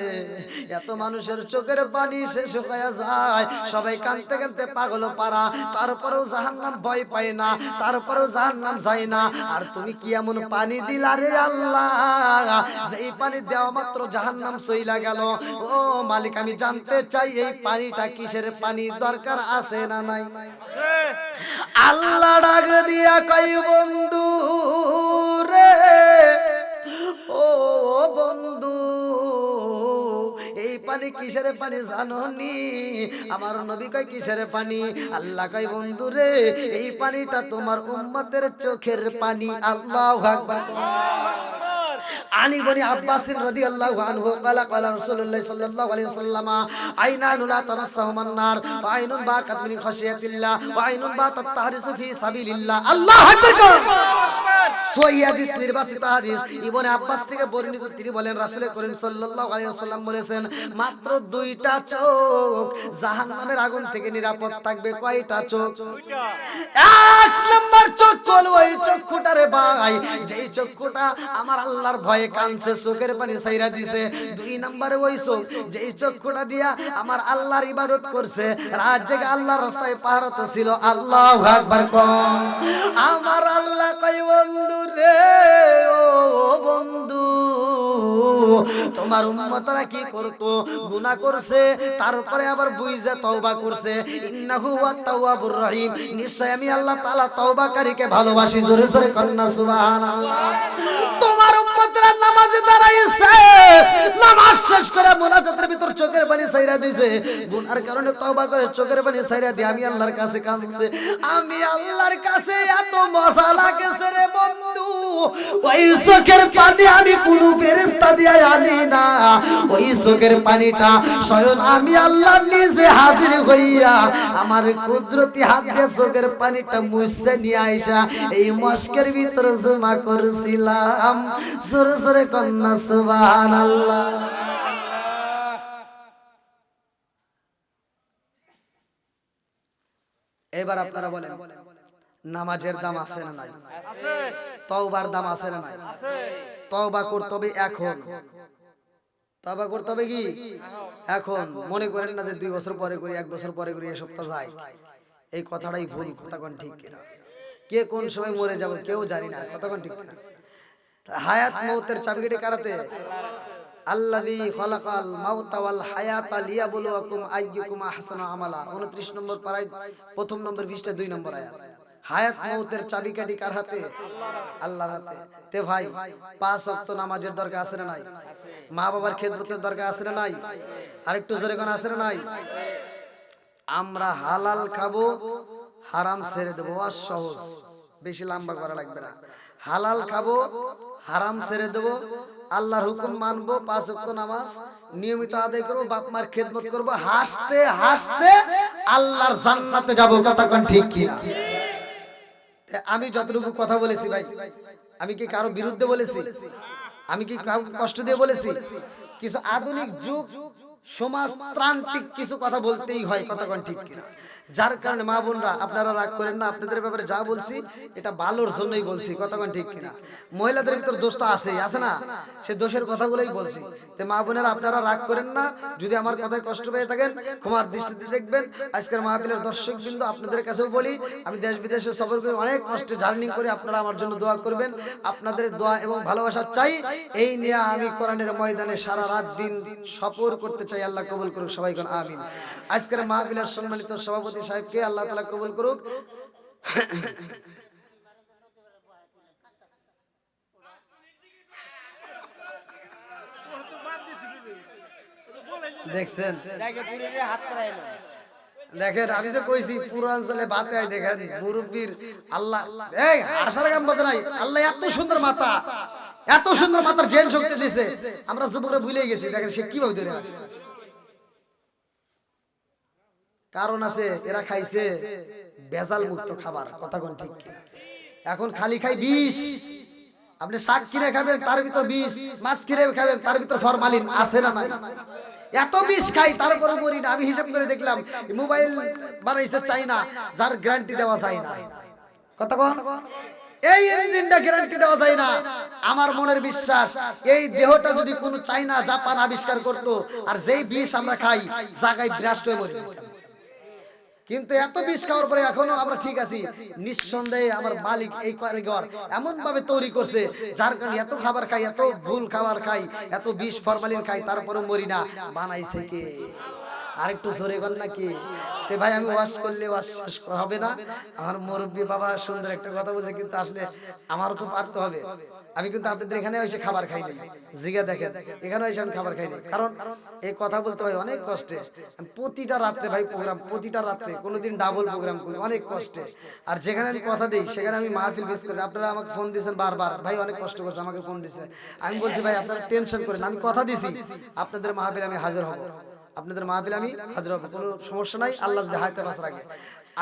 Speaker 1: এত মানুষের চোখের পানি শেষ হয়ে যায় সবাই কাঁদতে কাঁদতে পাগল পারা তারপরেও জাহান্নাম ভয় পায় না তারপরেও জাহান্নাম যায় না আর তুমি কি এমন পানি দিলা রে আল্লাহ যেই পানি দেওয়া মাত্র জাহান্নাম চইলা গেল ও মালিক আমি জানতে চাই এই পানিটা কিসের পানি দরকার আছে না নাই আল্লাহ ডাক দিয়া কই বন্ধু রে ও বন্ধু এই পানি কিসের পানি জানোনি আমার নবী কয় কিসের পানি আল্লাহ কয় বন্ধু রে এই পানিটা তোমার উম্মতের চোখের পানি আল্লাহু আকবার আনি বনি আব্বাস রাদিয়াল্লাহু আনহু قال قال رسول الله صلى الله عليه وسلم عينان لا تمسهم النار وعين باقت من خشية الله وعين باتت تحرس في سبيل الله الله اكبر সহিহ হাদিস নির্বাচিত হাদিস ইবনে আব্বাস থেকে বর্ণিত তিনি বলেন রাসূল করিম সাল্লাল্লাহু আলাইহি ওয়াসাল্লাম বলেছেন মাত্র দুইটা চোখ জাহান্নামের আগুন থেকে নিরাপদ থাকবে কয়টা চোখ দুইটা এক নাম্বার চোখ হলো ওই চক্ষুটারে ভাই যেই চক্ষুটা আমার আল্লাহর ভয়ে কাঁদছে চোখের পানি ছাইরা দিছে দুই নম্বরে ওই চোখ যেই চক্ষুটা দিয়া আমার আল্লাহর ইবাদত করছে রাত জেগে আল্লাহর রাস্তায় পাহারাতে ছিল আল্লাহু আকবার কও আমার আল্লাহ কয় বন্ধু রে ও বন্ধু তোমার উম্মতরা কি করতো গুনাহ করছে তারপরে আবার বুইজা তওবা করছে ইন্নাহু ওয়াত তাওয়াবুর রহিম নিশ্চয় আমি আল্লাহ তাআলা তওবাকারীকে ভালোবাসি জোরে জোরে কন্না সুবহানাল্লাহ তোমার উম্মতরা নামাজে দাঁড়াইছে নামাজ শেষ করে মুনাজাতের ভিতর চোখের পানি ছাইরা দিয়েছে গুনার কারণে তওবা করে চোখের পানি ছাইরা দিয়ে আমি আল্লাহর কাছে কাঁদছে আমি আল্লাহর কাছে এত মজা লাগেছে রে বন্ধু ওই চোখের পানি আমি কোন ফেরেশতা দিয়া আনি না ওই চোখের পানিটা স্বয়ং আমি আল্লাহ নিজে হাজির হইয়া আমার কুদরতি হাত দিয়ে চোখের পানিটা মুছে নিয়ে আইসা এই মশকের ভিতর জমা করছিলাম জোরে জোরে কন্না সুবহানাল্লাহ এবার আপনারা বলেন নামাজের দাম আছে না নাই আছে তওবার দাম আছে না নাই আছে তওবা করতে হবে এখন তওবা করতে হবে কি এখন মনে করেন না যে 2 বছর পরে করি 1 বছর পরে করি এসব তো যায় এই কথাটাই ভুল কথা কোন ঠিক কিনা কে কোন সময় মরে যাব কেউ জানি না কথা কোন ঠিক কিনা হায়াত মউতের চাবিকাঠি কারাতে আল্লাযী খালাকাল মাউতা ওয়াল হায়াতা লিয়াবলুয়াকুম আইয়ুকুম আহসানু আমালা 29 নম্বর পারায় প্রথম নম্বর পৃষ্ঠা 2 নম্বর আয়াত হায়াত মউতের চাবিকাঠি কার হাতে আল্লাহর হাতে তে ভাই 5 ওয়াক্ত নামাজের দরকার আছে না নাই মা বাবার খেদমতের দরকার আছে না নাই আরেকটু জোরে কোন আছে না নাই আমরা হালাল খাবো হারাম ছেড়ে দেব সহজ বেশি লম্বা করা লাগবে না হালাল খাবো হারাম ছেড়ে দেব আল্লাহর হুকুম মানবো 5 ওয়াক্ত নামাজ নিয়মিত আদায় করব বাপ মার খেদমত করব হাসতে হাসতে আল্লাহর জান্নাতে যাব কথা কোন ঠিক কি না আমি যতটুকু কথা বলেছি ভাই আমি কি কারো বিরুদ্ধে বলেছি আমি কি কাউকে কষ্ট দিয়ে বলেছি কিছু আধুনিক যুগ সমাজতান্ত্রিক কিছু কথা বলতেই হয় কথা কোন ঠিক কিনা যার কারণে মা বোনরা আপনারা রাগ করেন না আপনাদের ব্যাপারে যা বলছি এটা ভালোর জন্যই বলছি কথা কোন ঠিক কিনা মহিলাদের ভিতর দোষ তো আছেই আছে না সে দোষের কথাগুলোই বলছি তে মা বোনেরা আপনারা রাগ করেন না যদি আমার কথায় কষ্ট পেয়ে থাকেন ক্ষমার দৃষ্টিতে দেখবেন আজকের মাহফিলের দর্শকবৃন্দ আপনাদের কাছেও বলি আমি দেশ বিদেশে সফর করে অনেক কষ্টে জার্নি করে আপনারা আমার জন্য দোয়া করবেন আপনাদের দোয়া এবং ভালোবাসা চাই এই নিয়ে আমি কোরআনের ময়দানে সারা রাত দিন সফর করতে চাই আল্লাহ কবুল করুক সবাই কোন আমিন আজকের মাহফিলের সম্মানিত সভাপতি সাহেবকে আল্লাহ তাআলা কবুল করুক দেখছেন দেখেন আমি যে কইছি পূর্বাঞ্চলে বাতে আই দেখেন মুরব্বির আল্লাহ এই আশার গাম বলতে নাই আল্লাহ এত সুন্দর মাতার জেন শক্তি দিয়েছে আমরা যুবকরা ভুলে গেছি দেখেন সে কিভাবে ধরে রাখছে কারণ আছে এরা খাইছে ভেজাল মুক্ত খাবার কথা কোন ঠিক কি এখন খালি খাই বিষ আপনি শাক কিনে খাবেন তার ভিতর বিষ মাছ কিনে খাবেন তার ভিতর ফরমালিন আছে না নাই এত বিষ খাই তারপরে মরি না আমি হিসাব করে দেখলাম মোবাইল বানাইছে চাইনা যার গ্যারান্টি দেওয়া যায় না কথা কোন এই ইঞ্জিনটা গ্যারান্টি দেওয়া যায় না আমার মনের বিশ্বাস এই দেহটা যদি কোনো চাইনা জাপান আবিষ্কার করত আর যেই বিষ আমরা খাই জায়গায় বিরাষ্ট হয়ে মরি কিন্তু এত বিষ খাওয়ার পরে এখনো আমরা ঠিক আছি নিঃসন্দেহে আমার মালিক এই কারিগর এমন ভাবে তৈরি করছে যার কারণে এত খাবার খাই এত ভুল খাবার খাই এত বিষ ফরমালিন খাই তারপরে মরি না বানাইছে কে আরেকটু জোরে বল নাকি তে ভাই আমি ওয়াশ করলে ওয়াশ হবে না আমার মুরব্বি বাবা সুন্দর একটা কথা বলছে কিন্তু আসলে আমারও তো পারতে হবে আমি কিন্তু আপনাদের এখানে এসে খাবার খাই নাই জিগা দেখেন এখানে এসে আমি খাবার খাই নাই কারণ এই কথা বলতে হয় অনেক কষ্টে আমি প্রতিটা রাত্রে ভাই প্রোগ্রাম প্রতিটা রাত্রে কোনোদিন ডাবল প্রোগ্রাম করি অনেক কষ্টে আর যেখানে আমি কথা দেই সেখানে আমি মাহফিল মিস করি আপনারা আমাকে ফোন দিয়েছেন বারবার ভাই অনেক কষ্ট করছে আমাকে ফোন দিয়েছে আমি বলছি ভাই আপনারা টেনশন করেন আমি কথা দিছি আপনাদের মাহফিল আমি হাজির হব আপনাদের মাহফিল আমি হাজির হব কোনো সমস্যা নাই আল্লাহ যদি হাতে বাস রাখে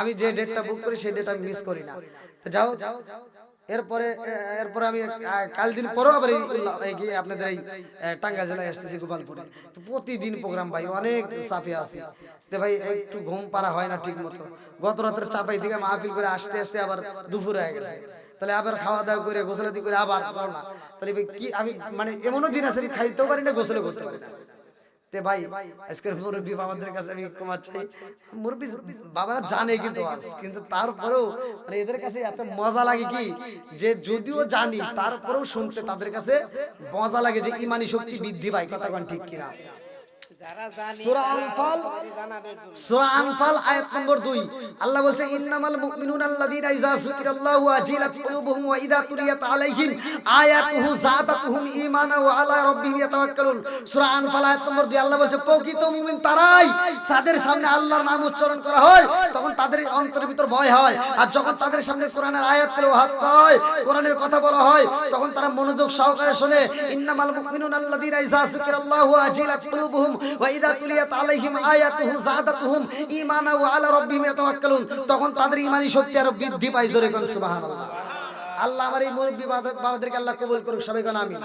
Speaker 1: আমি যে ডেটটা বুক করি সেই ডেট আমি মিস করি না তো যাও এরপরে আমি কাল দিন পরেও আবার এই আপনাদের এই টাঙ্গাইল জেলায় আসতেছি গোপালপুরে তো প্রতিদিন প্রোগ্রাম ভাই অনেক চাপে আছে তো ভাই একটু ঘুম পারা হয় না ঠিক মতো গত রাতের চাপাই থেকে মাহফিল করে আসতে আসতে আবার দুপুর হয়ে গেছে তাহলে আবার খাওয়া দাওয়া করে গোসলাদি করে আবার না তাহলে কি আমি মানে এমনও দিন আছে আমি খাইতেও পারি না গোসলে করতে পারি না তে ভাই আজকের মুরব্বি বাবাদের কাছে আমি ক্ষমা চাই মুরব্বি বাবারা জানে কিন্তু তারপরেও মানে এদের কাছে এত মজা লাগে কি যে যদিও জানি তারপরেও শুনতে তাদের কাছে মজা লাগে যে ঈমানি শক্তি বৃদ্ধি পায় কথা কোন ঠিক কিনা সূরা আনফাল আয়াত নম্বর 2 আল্লাহ বলছে ইন্নামাল মুমিনুনা আল্লাযীনা ইযা যুকিরাল্লাহু ওয়াজিলাত কুলুবুহুম ওয়া ইযা তুলিয়াত আলাইহিম আয়াতুহু যাদাতুহুম ঈমানা ওয়া আলা রাব্বিহিম ইয়াতাওয়াক্কালুন সূরা আনফাল আয়াত নম্বর 2 আল্লাহ বলছে প্রকৃত মুমিন তারাই যাদের সামনে আল্লাহর নাম উচ্চারণ করা হয় তখন তাদের অন্তরের ভিতর ভয় হয় আর যখন তাদের সামনে কোরআনের আয়াত তেলাওয়াত করা হয় কোরআনের কথা বলা হয় তখন তারা মনোযোগ সহকারে শুনে ইন্নামাল মুমিনুনা আল্লাযীনা ইযা যুকিরাল্লাহু ওয়াজিলাত কুলুবুহুম ওয়াইদা তুলিয়াত আলাইহিম আয়াতুহু যাদাতুহুম ঈমানা ওয়া আলা রাব্বিহিম ইয়াতাওয়াক্কালুন তখন তাদের ঈমানি শক্তি আরো বৃদ্ধি পায় জোরে কোন সুবহানাল্লাহ আল্লাহ আমার এই মুরব্বী বাবাদেরকে আল্লাহ কবুল করুক, সবাই কোন আমিন।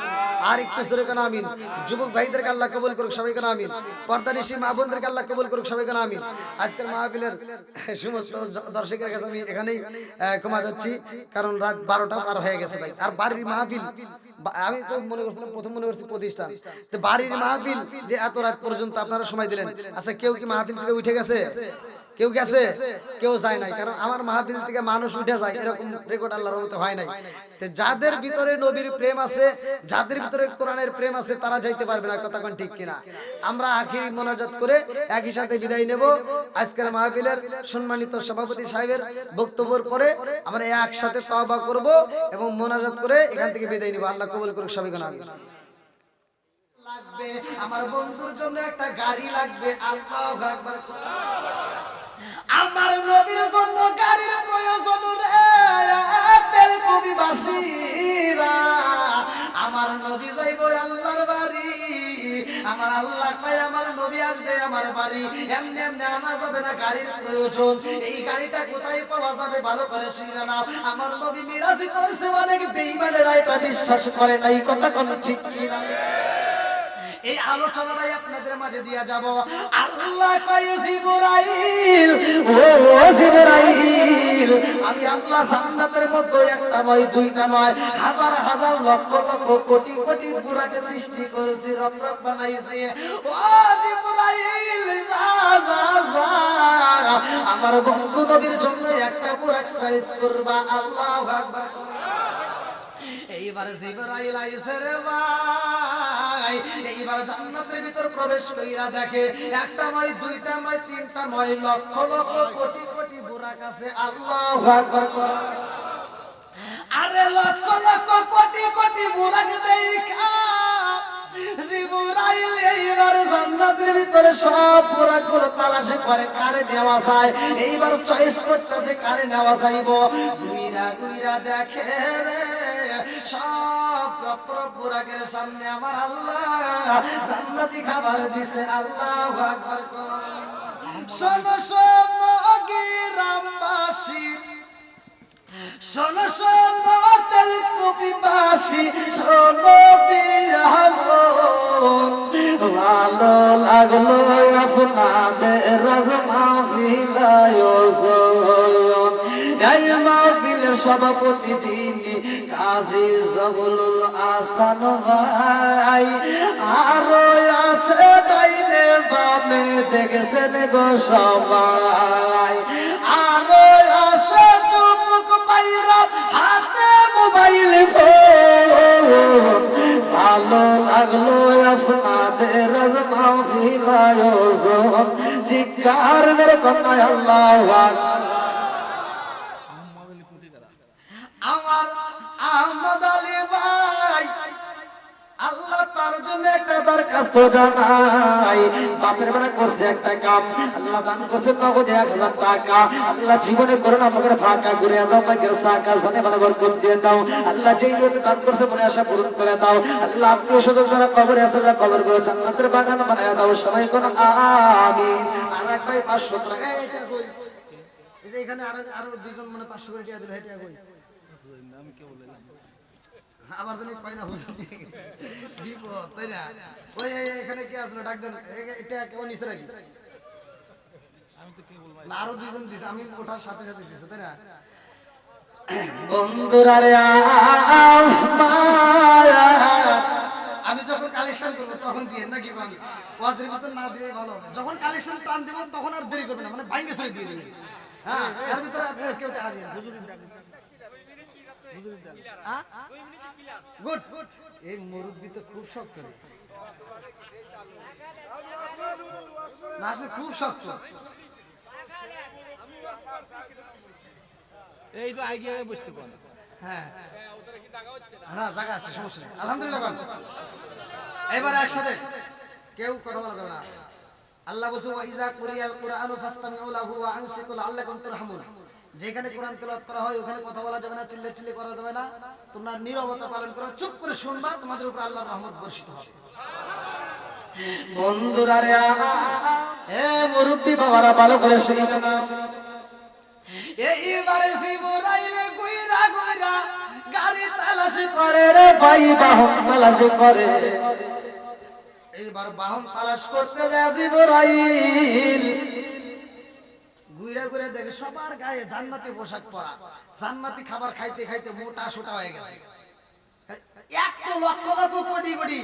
Speaker 1: আর একটু জোরে কোন আমিন। যুবক ভাইদেরকে আল্লাহ কবুল করুক, সবাই কোন আমিন। পর্দানিশী মা বোনদেরকে আল্লাহ কবুল করুক, সবাই কোন আমিন। আজকের মাহফিলের সমস্ত দর্শকের কাছে আমি এখানেই ক্ষমা যাচ্ছি, কারণ রাত 12টা পার হয়ে গেছে ভাই। আর বাড়ির মাহফিল আমি তো মনে করছিলাম, প্রথম মনে করছি প্রতিষ্ঠান, তো বাড়ির মাহফিল যে এত রাত পর্যন্ত আপনারা সময় দিলেন। আচ্ছা, কেউ কি মাহফিল থেকে উঠে গেছে? কেউ গেছে? কেউ যায় নাই, কারণ আমার মাহফিল থেকে মানুষ উঠে যায় এরকম রেকর্ড আল্লাহর রহমতে হয় নাই। তো যাদের ভিতরে নবীর প্রেম আছে, যাদের ভিতরে কোরআনের প্রেম আছে, তারা যাইতে পারবে না, কথা কোন ঠিক কিনা? আমরা আখিরি মোনাজাত করে একই সাথে বিদায় নেব। আজকের মাহফিলের সম্মানিত সভাপতি সাহেবের বক্তব্যের পরে আমরা একসাথে তওবা করব এবং মোনাজাত করে এখান থেকে বিদায় নেব। আল্লাহ কবুল করুক, সবাই কোন আমিন। লাগবে আমার বন্ধুর জন্য একটা গাড়ি লাগবে, আল্লাহু আকবার। আমার নবীর জন্য গাড়ির প্রয়োজন রে তেল কবিবাসীরা। আমার নবী যাইব আল্লাহর বাড়ি, আমার আল্লাহ কয় আমার নবী আসবে আমার বাড়ি, এমনি এমনি আনা যাবে না, গাড়ির প্রয়োজন। এই গাড়িটা কোথায় পাওয়া যাবে ভালো করে শুনে নাও। আমার নবী মিরাজ করছে, অনেক বেঈমানেরা এটা বিশ্বাস করে না, এই কথা কোন ঠিক কি না? এই আলোচনাটাই আপনাদের মাঝে দিয়া যাব। আল্লাহ কয় জিবরাইল, ও জিবরাইল, আমি আল্লাহ জান্নাতের মধ্যে একটা নয়, দুইটা নয়, হাজার হাজার লক্ষ লক্ষ কোটি কোটি বুরাকে সৃষ্টি করেছি, রব রব বানাইছি। ও জিবরাইল, আমার বন্ধু নবীর জন্য একটা বুরাক সাইজ করবা। আল্লাহু আকবার। এইবার জিবরাইল আইছে রে ভাই, এইবার জান্নাতের ভিতর প্রবেশ কইরা দেখে একটা নয়, দুইটা নয়, তিনটা নয়, লক্ষ লক্ষ কোটি কোটি বুরাক আছে। আল্লাহু আকবার। আরে লক্ষ লক্ষ কোটি কোটি বুরাক দেখা জিবরাইল এইবার জান্নাতের ভিতরে সব বুরাকগুলো তালাশ করে কারে নেওয়া যায়। এইবার চয়েস করতেছে কারে নেওয়া যাইব। গুইরা গুইরা দেখে রে সব বুরাকের সামনে আমার আল্লাহ জান্নাতি খাবার দিছে। আল্লাহু আকবার। শোনো শোনো গ্রামবাসী, শোনো শোনো তেলকুপিবাসী, শোনো বিয়ামন, ভালো লাগলো আপনাদের রাজমাহফিল আয়োজন। এই মাহফিলের সভাপতি যিনি কাজী জহুরুল আহসান ভাই, আরো আছে ডাইনে বামে দেখছেন গো সবাই, আরো আছে চুমুক পাইরা হাতে মোবাইল ফোন। ভালো লাগলো আপনাদের মাহফিল আয়োজন, চিৎকার মেরে কন্যা আল্লাহু আকবার। আমার আহমদ আলী ভাই, আল্লাহ তার জন্য একটা দরখাস্ত জানাই। বাপের বেলা করছে একটা কাম, আল্লাহ দান করছে নগদে 1000 টাকা। আল্লাহ জীবনে করোনা আমাকে ফাঁকা করে দাও, পাকের সাকা সানে ভালো বরকত দিয়ে দাও। আল্লাহ যেই নিয়তে দান করছে মনে আশা পূরণ করে দাও। আল্লাহ আত্মীয় স্বজন যারা কবরে আছে, যারা কবর করে জান্নাতের বাগান বানায় দাও, সবাই কোন আমিন। আর এক ভাই 500 টাকা, এটা কই? এই যে এখানে আরো দুইজন মানে 500 করে টাকা দিল, এটা কই? আমি কে বললাম আবার জানি পাই না, বুঝতে বিপদ, তাই না? ওই এখানে কে আসলো, ডাক দেন। এটা কেমন নিচে রাখি, আমি তো কে বলবো, আরো দুইজন দিছে, আমি ওঠার সাথে সাথে দিছে, তাই না? বন্ধুরা রে আমি যখন কালেকশন করবো তখন দিয়ে নাকি বল, ওয়াজের ভিতর না দিলে ভালো হবে। যখন কালেকশন টান দেব তখন আর দেরি করবে না, মানে ভাঙ্গে ছেড়ে দিয়ে দিবে। হ্যাঁ, এর ভিতরে আপনারা কেউ টাকা দিয়ে গুড গুড। এই মুরব্বি তো খুব শক্ত রে, না আসলে খুব শক্ত। এইটা আগে বসতে পারে। হ্যাঁ না, জায়গা আছে, সমস্যা নেই, আলহামদুলিল্লাহ। এবার একসাথে কেউ কথা বলা যাবে না। আল্লাহ বলছে ওয়া ইযা কুরিয়াল কুরআনু ফাসতামিউ লাহু ওয়া আনসিতু লাআল্লাকুম তুরহামুন। যেখানে কোরআন তেলাওয়াত করা হয় ওখানে কথা বলা যাবে না, চিল্লাচিল্লি করা যাবে না। তোমরা নীরবতা পালন করো, চুপ করে শুনবা, তোমাদের উপর আল্লাহর রহমত বর্ষিত হবে। বন্ধুরা রে এ মুরব্বি বাবারা ভালো করে শুনে জানা, এইবারে জিবরাইল কইরা কইরা করে রে ভাই, বাহন তালাশ করে। এইবার বাহন তালাশ করতে যায় জিবরাইল, ঘুরে ঘুরে দেখে সবার গায়ে জান্নাতি পোশাক পরা, জান্নাতি খাবার খাইতে খাইতে মোটা সোটা হয়ে গেছে। এত লক্ষ লক্ষ কোটি কোটি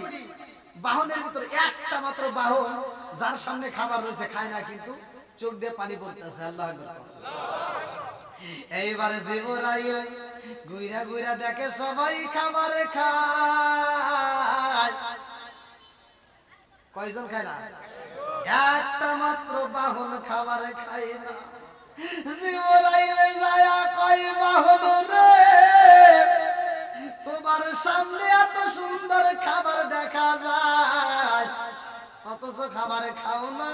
Speaker 1: বাহনের ভিতরে একটা মাত্র বাহন, যার সামনে খাবার রয়েছে খায় না, কিন্তু চোখ দিয়ে পানি পড়তেছে। আল্লাহু আকবার। এইবারে জিবরাইল ঘুরা ঘুরা দেখে সবাই খাবার খায়, কয়জন খায় না? একটা মাত্র বাহন খাবার খায় না। জিবরাইল যায়া কয়, বাহন রে, তোমার সামনে এত সুন্দর খাবার দেখা যায়, অথচ খাবার খাও না।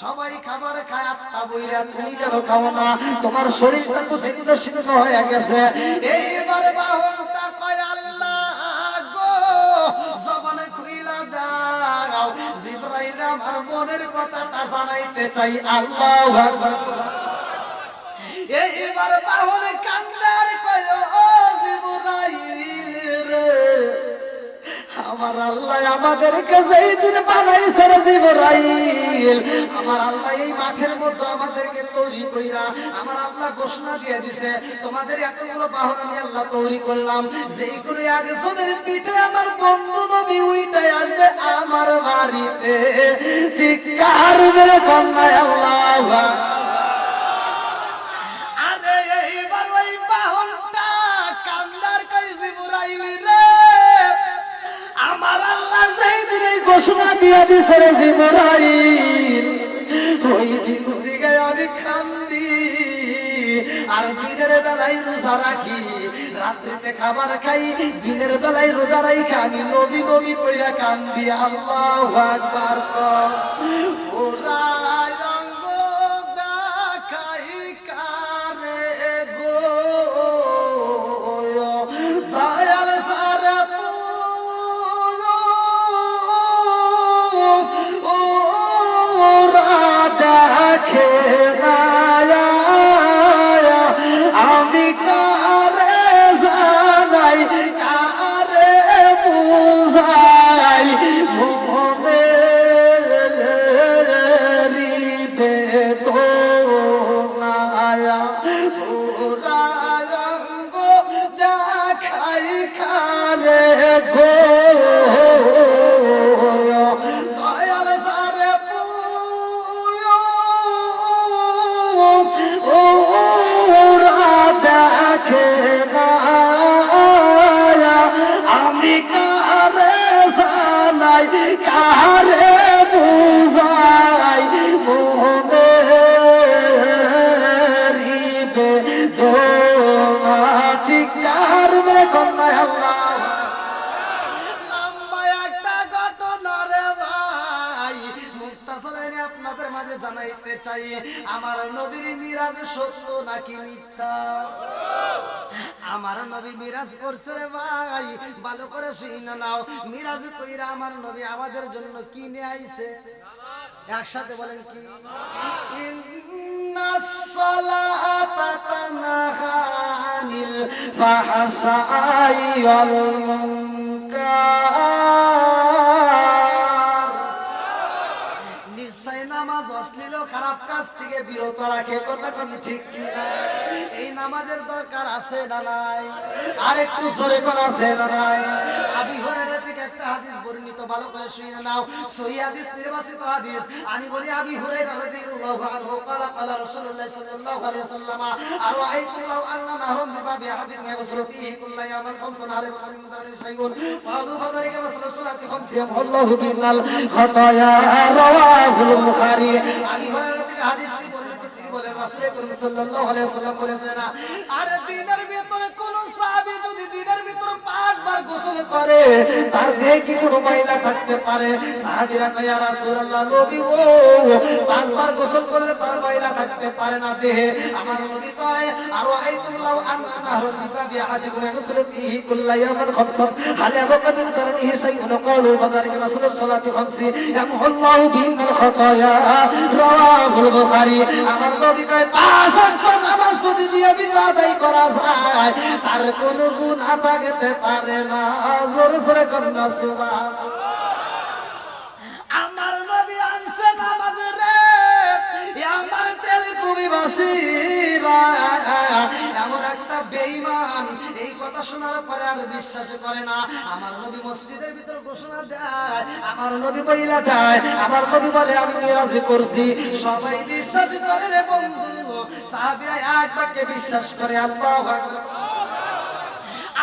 Speaker 1: সবাই খাবার খায়, আত্মা বইরা তুমি কেন খাও না? তোমার শরীরটা তো ছিন্ন ছিন্ন হয়ে গেছে। এইবার বাহনটা কয়, আল্লাহ গো, জবানে খুইলা দাও, জিবরাইল আমার মনের কথাটা জানাইতে চাই। আল্লাহু আকবার। এইবার বাহন কান্দার কয়, ও জিবরাইল রে, আমার আল্লাহ আমাদেরকে যেই দিন বানাইছে রে জিবরাইল, আমার আল্লাহ এই মাঠের মধ্যে আমাদেরকে তৈরি কইরা আমার আল্লাহ ঘোষণা দিয়ে দিছে, তোমাদের এতগুলো বাহন আমি আল্লাহ তৈরি করলাম, যেইগুলো একজনের পিঠে আমার বন্ধু নবী উইটাই আসবে আমার বাড়িতে। চিৎকার মেরে কন্যায় আল্লাহু আকবার। আরে এইবার ওই বাহনটা কান্দার কই, জিবরাইল রে, আমার আল্লাহ যেই দিন এই ঘোষণা দিয়ে দিছে রে জিবরাইল, ওই দিন দিকে আমি কান্দি, আর দিনের বেলায় রোজা রাখি, রাত্রিতে খাবার খাই, দিনের বেলায় রোজা রাখি, আমি নবী নবী কইরা কান্দি। আল্লাহু আকবার। ওরা অঙ্গ দেখাই কারে গো, দয়াল সারা দেখে আমি কারে জানাই, কারে বুঝাই, মনেরি বেদনায়া ওরাঙ্গ দেখাই কারে গো, দয়াল সারে ওরা দেখে না আমি কারে জানাই, কারে বুঝাই, মনেরি বেদনা। চিৎকার মেরে কন্যায় আল্লাহ। লম্বা একটা ঘটনা রে ভাই, মুক্তাসর আমি আপনাদের মাঝে জানাইতে চাই, আমার নবীর মিরাজ সত্য নাকি মিথ্যা? আমার নবী মিরাজ করছে রে ভাই, ভালো করে শুনে নাও। মিরাজ কইরা আমার নবী আমাদের জন্য কি নিয়ে আইছে? একসাথে বলেন কি? ইন্নাস সালাতা তানহা আনিল ফাহশাই ওয়াল মুনকার। নিশ্চয় নামাজ অশ্লীল খারাপ কাজ থেকে বিরত রাখে। কথা কোন ঠিক কি না? এই নামাজের দরকার আছে না নাই? আরেকটু জোরে কোন আছে না নাই? আবি হুরায়রা থেকে একটা হাদিস বর্ণিত, ভালো করে শুনে নাও। সহিহ হাদিস, নির্বাচিত হাদিস। আমি বলি আবি হুরায়রা রাদিয়াল্লাহু আনহু قال قال رسول الله صلى الله عليه وسلم أرأيت لو أن نهرا بباب أحدكم يغسل فيه كل يوم خمسا على بقى من ذلك شيء قالوا فذلك مثل الصلاة خمس يمحو الله بنا الخطايا رواه البخاري। আবি হুরায়রা থেকে হাদিসটি বর্ণিত, তিনি বলেন রাসূল করিম সাল্লাল্লাহু আলাইহি ওয়াসাল্লাম বলেছেন, আর দিনের ভিতরে কোন সাহাবী যদি দিনের ভিতরে 5 বার গোসল করে, তার দেহে কি কোনো ময়লা থাকতে পারে? সাহাবীরা কয়, ইয়া রাসূলুল্লাহ, নবী ও 5 বার গোসল করলে তার ময়লা থাকতে পারে না দেহে। আমার নবী কয়, আর আইতুল্লাহ আন্না নাহরুন বিবাবি আহাদিকুম ইয়াগসিলু ফীহি কুল্লা ইয়াওমিন খামসান হাল ইয়াবকা মিন দারনিহি শাইউন ক্বালু ফাযালিকা মাসলুস সালাতি খামসি ইয়ামহুল্লাহু বিহিল খাতায়া রাওয়াহুল বুখারী। আমার নবী কয় 5 ওয়াক্ত নামাজ যদি নিয়মিত আদায় করা যায় তার কোনো গুনাহ থাকতে পারে না। জোরে জোরে কন্যা সুবহানাল্লাহ। আমার নবী আনছে নামাজ রে, আমার তেলকুবিবাসীরা এমন একটা বেঈমান এই কথা শোনার পরে আর বিশ্বাস করে না। আমার নবী মসজিদের ভিতর ঘোষণা দেয়, আমার নবী বইলা দেয়, আমার নবী বলে আমি মিরাজ করছি, সবাই বিশ্বাস করে রে বন্ধু। সাহাবীরা এক বাক্যে বিশ্বাস করে আল্লাহু আকবার।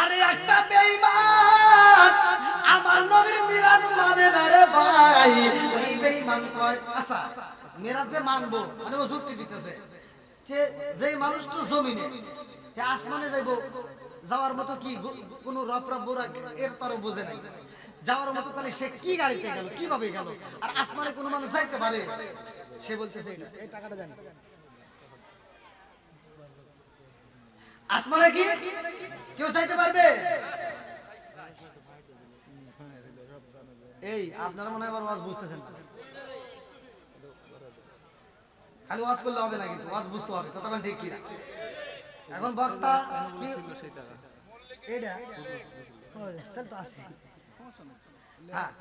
Speaker 1: আরে একটা বেঈমান আমার নবীর মিরাজ মানে না রে ভাই। ওই বেঈমান কয় আচ্ছা মিরাজে মানবো, মানে ও যুক্তি দিতেছে যে মানুষটা জমিনে আসমানে যাইবো, যাওয়ার মতো কি কোনো রফরফ বোরাক এর তারও বোঝে নাই, যাওয়ার মতো তাহলে সে কি গাড়িতে গেল, কিভাবে গেল? আর আসমানে কোনো মানুষ যাইতে পারে? সে বলতেছে এই টাকাটা দেন, আসমানে কি কেউ চাইতে পারবে? এই আপনারা মনে হয় আবার ওয়াজ বুঝতেছেন না, খালি ওয়াজ করলে হবে না, কিন্তু ওয়াজ বুঝতে হবে, ততক্ষণ ঠিক কিনা? এখন বক্তা কি এইটা তাহলে তো আছে, হ্যাঁ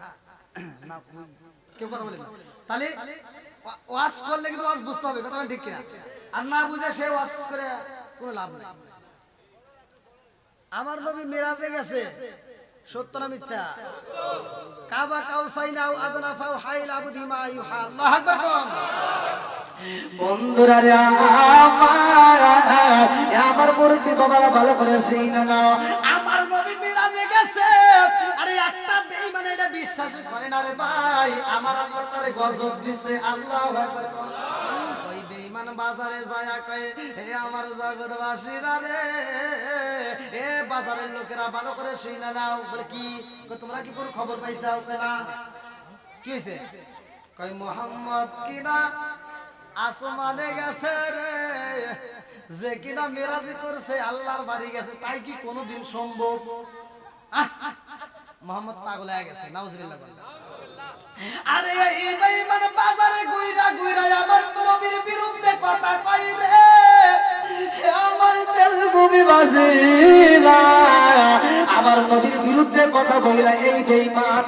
Speaker 1: না কেউ কথা বলেন না, তাহলে ওয়াজ করলে কিন্তু ওয়াজ বুঝতে হবে, ততক্ষণ ঠিক কিনা? আর না বুঝে সে ওয়াজ করে কোনো লাভ নেই। আমার নবী মিরাজে গেছে, সত্য না মিথ্যা? কাবা কাউসাইনা আও আদনা ফাও হাইল আবদি মা ইউহা। আল্লাহু আকবার কোন বন্ধুরা রে আমার মুরব্বি বাবারা ভালো করে শুনে নাও, আমার নবী মিরাজে গেছে। আরে একটা বেঈমান এটা বিশ্বাস করে না রে ভাই, আমার আল্লাহ তারে গজব দিছে। আল্লাহু আকবার। ওই বেঈমান বাজারে যায় কয় হে আমার জগৎবাসীরা রে, এ বাজারের লোকেরা ভালো করে শুনে নাও। বলে কি তোমরা কি কোনো খবর পাইছাও? না কি হইছে? কয় মুহাম্মদ কিনা আসমানে গেছে রে, যে কিনা মিরাজ করছে, আল্লাহর বাড়ি গেছে, তাই কি কোনোদিন সম্ভব? মুহাম্মদ পাগল হয়ে গেছে, নাউজুবিল্লাহ। আরে এই বেঈমান বাজারে ঘুইরা ঘুইরা আমার নবীর বিরুদ্ধে কথা কই রে, আমার তেলকুবিবাসীরা আমার নবীর বিরুদ্ধে কথা বইলা এই বেঈমান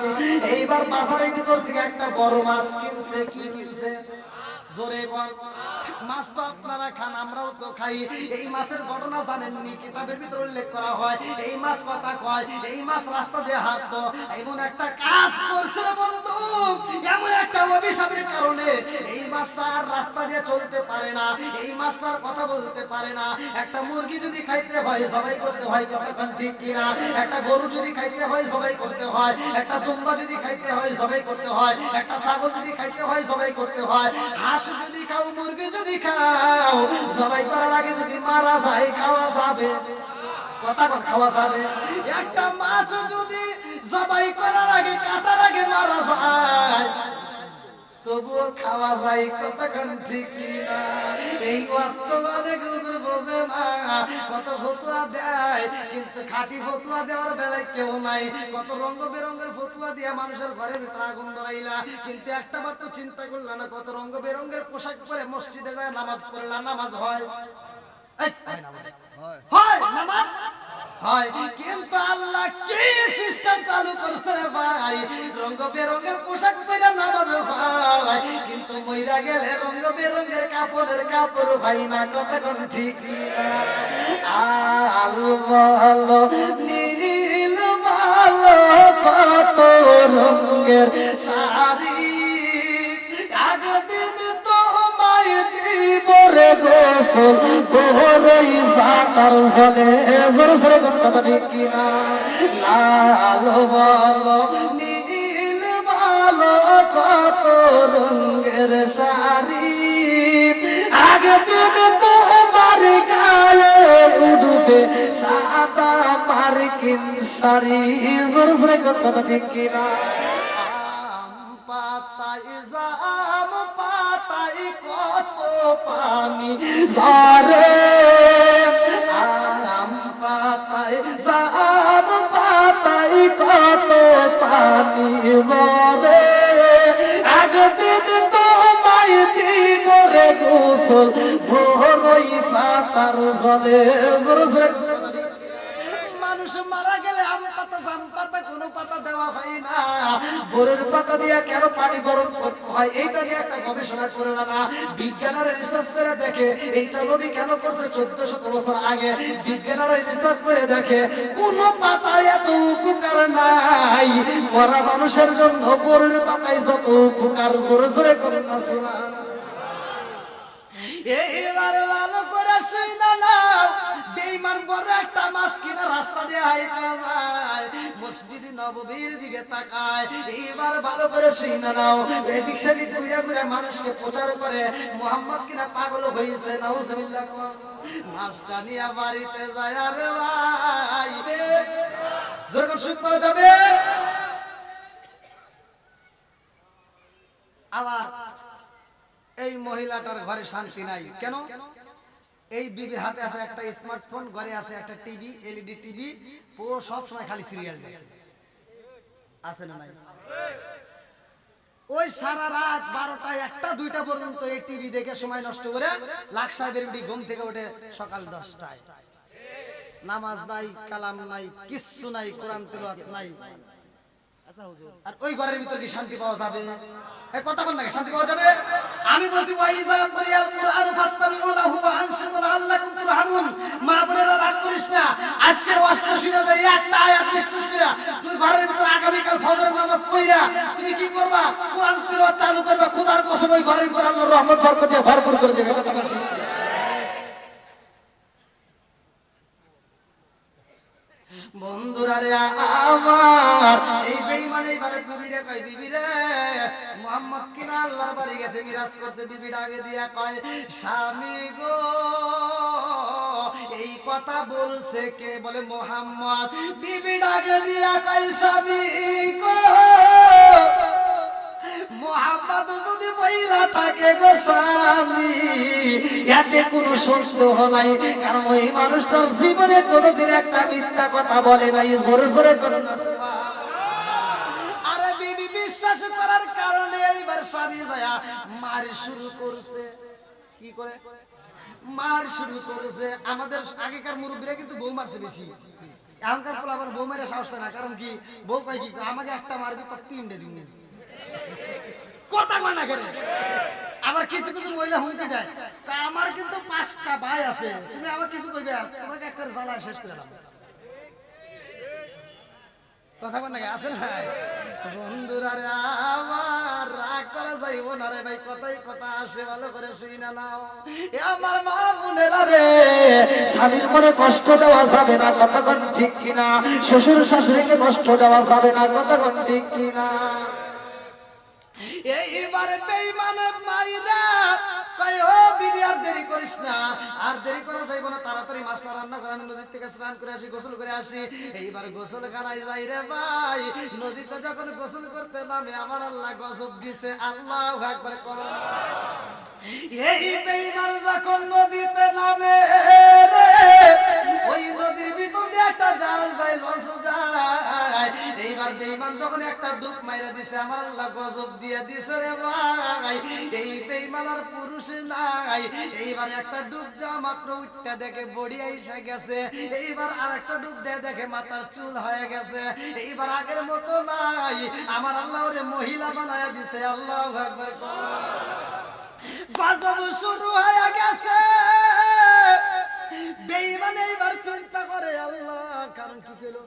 Speaker 1: এইবার বাজারের ভিতর থেকে একটা বড় মাছ কিনছে। কি কিনছে? জোরে বল। মাছ তো আপনারা খান, আমরাও তো খাই। এই মাছের ঘটনা জানেননি? কিতাবের ভিতরে উল্লেখ করা হয় এই মাছ কথা কয়, এই মাছ রাস্তা দিয়ে হাঁটতো, এমন একটা কাজ করছে রে বন্ধু, এমন একটা অভিশাপের কারণে এই মাছটা আর রাস্তা দিয়ে চলতে পারে না, এই মাছটার কথা বলতে পারে না। একটা মুরগি যদি খাইতে হয় সবাই করতে হয়, কতক্ষণ ঠিক কিনা? একটা গরু যদি খাইতে হয় সবাই করতে হয়, একটা দুম্বা যদি খাইতে হয় সবাই করতে হয়, একটা ছাগল যদি খাইতে হয় সবাই করতে হয়, হাঁস যদি খাও, মুরগি যদি খাও, সবাই করার আগে যদি মারা যায় খাওয়া যাবে? কথা বল, খাওয়া যাবে? একটা মাছ যদি সবাই করার আগে কাটার আগে মারা যায় তবুও খাওয়া যায়, কতক্ষণ ঠিক না? এই বাস্তব অনেক হুজুর বোঝে না, কত ফতুয়া দেয়, কিন্তু খাঁটি ফতুয়া দেওয়ার বেলায় কেউ নাই। কত রঙ বেরঙের ফতুয়া দিয়া মানুষের ঘরের ভিতরে আগুন ধরাইলা, কিন্তু একটা বার তো চিন্তা করলা না কত রঙ বেরঙের পোশাক পরে মসজিদে যায় নামাজ পড়লা, নামাজ হয়? হয় নামাজ হয়, কিন্তু আল্লাহ কি সিস্টেম চালু করছে রে ভাই, রঙ বেরঙের পোশাক পরে নামাজ হয়, কিন্তু মইরা গেলে রঙ বেরঙের কাপড়ের কাপড় ভাই না, কতক্ষণ ঠিক না? আলো বলো নীল ভালো কত রঙের শাড়ি, একদিন তোমায় দিবরে গোসল তোরই পাতার ঝলে। জোরে জোরে কথা ঠিক কিনা? লাল বলো নীল ভালো কত রঙের শাড়ি, একদিন তোমার গায়ে উঠবে সাদা মার্কিন শাড়ি। জোরে জোরে কথা ঠিক কিনা? আম পাতায় জাম পাতায় কত পানি ঝরে, আম পাতায় জাম পাতায় কত পানি ঝরে, একদিন তোমায় দিব রে গোসল ভোরই পাতার জলে জোরে জোরে মানুষ মারা গেলে আম পাতা জাম পাতা কোনো পাতা দেওয়া হয় না, বোরের পাতা দিয়ে কেন পানি গরম করতে হয় এইটা নিয়ে একটা গবেষণা করে না। বিজ্ঞানীরা রিসার্চ করে দেখে এইটা নবী কেন করছে 1400 বছর আগে। বিজ্ঞানীরা রিসার্চ করে দেখে কোন পাতায় এত উপকার নাই, মরা মানুষের জন্য বোরের পাতায় যত উপকার। জোরে জোরে করেন না সুবহানাল্লাহ। এইবার ভালো করে শুইনা নাও, বেঈমান বড় একটা মাছ কিনা রাস্তা দিয়ে হাইটা যায়, মসজিদ নববীর দিকে তাকায়। এইবার ভালো করে শুইনা নাও, এদিক সেদিক ঘুরে ঘুরে মানুষকে প্রচার করে মুহাম্মদ কিনা পাগল হয়েছে। নাউজুবিল্লাহ। মাছটা নিয়ে বাড়িতে যায়, আরে ভাই যখন সুখ পাওয়া যাবে। আবার এই মহিলাটার ঘরে শান্তি নাই কেন? এই বিবির হাতে আছে একটা স্মার্টফোন, ঘরে আছে একটা টিভি, এলইডি টিভি, ও সব সময় খালি সিরিয়াল দেখে। আছে না নাই? ওই সারা রাত 12টা 1টা 2টা পর্যন্ত এই টিভি দেখে সময় নষ্ট করে লাখ সাহেবের বিটি ঘুম থেকে ওঠে সকাল 10টায়। নামাজ নাই, কালাম নাই, কিচ্ছু নাই, কোরআন তেলাওয়াত নাই। আর ওই ঘরের ভিতর কি শান্তি পাওয়া যাবে? এই কথা বল নাকি শান্তি পাওয়া যাবে? আমি বলতি ওয়াইজা কুরিয়াল কুরআন ফাসতামিউ লাহু ওয়া আনসিতু লাআল্লাকুম তুরহামুন। মা বোনেরা রাগ করিস না, আজকের ওয়াজটা শুনে যাই একটা আয়াত বিশ্বাস করে তুই ঘরের ভিতর আগামী কাল ফজরের নামাজ পড়িরা তুমি কি করবা? কোরআন তেলাওয়াত চালু করবা। খোদার কসম ওই ঘরের ভিতর আল্লাহর রহমত বরকত দিয়ে ভরপুর করে দেবে। কথা বল। বন্ধুরা রে আমার, এই বেঈমান এইবারে বিবিরে কয়, বিবিরে মুহাম্মদ কিনা আল্লাহর বাড়ি গেছে, মিরাজ করছে। বিবিটা আগে দিয়া কয়, স্বামী গো এই কথা বলছে কে? বলে মুহাম্মদ। বিবিটা আগে দিয়া কয়, স্বামী গো মুহাম্মদ যদি মহিলা থাকে গো স্বামী, এতে কোনো সন্দেহ নাই, কারণ ওই মানুষটার জীবনে কোনোদিন একটা মিথ্যা কথা বলে নাই। জোরে জোরে করেন না সুবহানাল্লাহ। আরে বিবি বিশ্বাস করার কারণে এইবার স্বামী যায়া মার শুরু করছে। কি করে মার শুরু করেছে? আমাদের আগেকার মুরব্বীরা কিন্তু বউ মারছে বেশি, এখনকার পোলা আবার বউ মেরে সাহস পায় না। কারণ কি বউ কয় কি আমাকে একটা মারবি তো 3টে দিন কথা কয় না করে। আবার কিছু কিছু মহিলা হুমকি দেয়, আমার কিন্তু 5টা ভাই আছে, তুমি আবার কিছু কইবে তোমাকে একটা জ্বালায় শেষ করে দিলাম। কথা কয় না আছে না? বন্ধুরা রে আমার রাগ করা যাইব না রে ভাই, কথাই কথা আসে, ভালো করে শুই না নাও। এ আমার মা বোনেরা রে, স্বামীর মনে কষ্ট দেওয়া যাবে না। কথা কোন ঠিক কিনা? শ্বশুর শাশুড়িকে কষ্ট দেওয়া যাবে না। কথা কোন ঠিক কিনা? এইবারে বেঈমানে মাইরা কয়, ও বিবি আর দেরি করিস না, আর দেরি করা যাইব না, তাড়াতাড়ি মাছটা রান্না করে আমি নদীর থেকে স্নান করে আসি, গোসল করে আসি। এইবার গোসলখানায় যাই রে ভাই, নদীতে যখন গোসল করতে নামে আমার আল্লাহ গজব দিছে। আল্লাহু আকবার কর। এই বেঈমান যখন নদীতে নামে রে, ওই নদীর ভিতর দিয়ে একটা জাল যায়, লঞ্চ যায়। এইবার বেঈমান যখন একটা ডুব মাইরা দিছে, আমার আল্লাহ গজব দিয়ে দিছে রে ভাই। এই বেঈমান আর পুরুষ নাই। এইবার একটা ডুব দেওয়া মাত্র উঠতে দেখে বডি আইসা গেছে। এইবার আরেকটা ডুব দিয়ে দেখে মাথার চুল হয়ে গেছে। এইবার আগের মতো নাই, আমার আল্লাহ ওরে মহিলা বানায়া দিছে। আল্লাহু আকবার। গজব শুরু হয়ে গেছে। বেঈমান এইবার চিন্তা করে, আল্লাহ কারণ কি কইলো?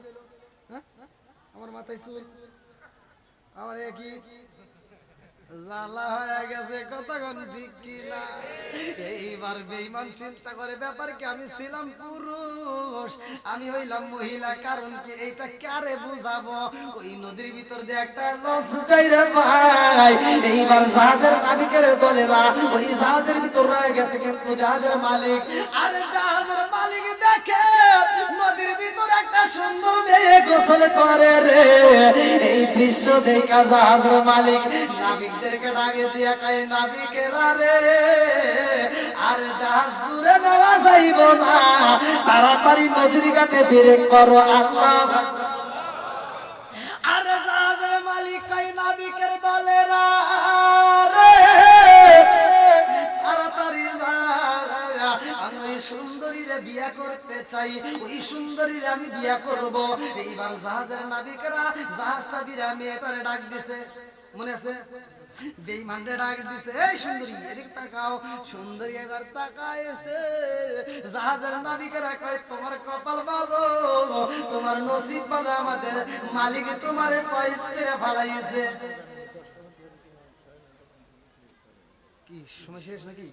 Speaker 1: আমার মাথায় চুল, আমার কি জ্বালা হয়ে গেছে। কতক্ষণ ঠিক কি না? এইবার বেঈমান চিন্তা করে, ব্যাপার কি আমি ছিলাম পুরুষ, আমি হইলাম মহিলা, কারণ কি এইটা কারে বুঝাবো? ওই নদীর ভিতর দিয়ে একটা লঞ্চ যাই রে ভাই। এইবার জাহাজের নাবিকের বলে না, ওই জাহাজের ভিতর রয়ে গেছে, কিন্তু জাহাজের মালিক, আরে জাহাজের মালিক দেখে নদীর ভিতর একটা সুন্দর মেয়ে গোসল করে রে। এই দৃশ্য দেখা জাহাজের মালিক নাবিকদেরকে ডাকে দিয়া কয়, নাবিকেরা রে, আর জাহাজ দূরে নেওয়া যাইব না, তাড়াতাড়ি নদীর ঘাটে ব্রেক করো। আল্লাহ। আরে জাহাজের মালিক কয়, নাবিকের দলেরা রে, তাড়াতাড়ি যা, আমি সুন্দর চাই, ওই সুন্দরীর আমি বিয়া করব। এইবার জাহাজের নাবিকেরা জাহাজটা বিরা মেয়েটারে ডাক দিছে, মনে আছে? বেঈমানরে ডাক দিছে, এই সুন্দরী এদিক তাকাও। সুন্দরী এবার তাকায়ছে, জাহাজের নাবিকেরা কয় তোমার কপাল ভালো, তোমার নসিব ভালো, আমাদের মালিক তোমারে চয়েস করে ফলাইছে। কি সময় শেষ নাকি?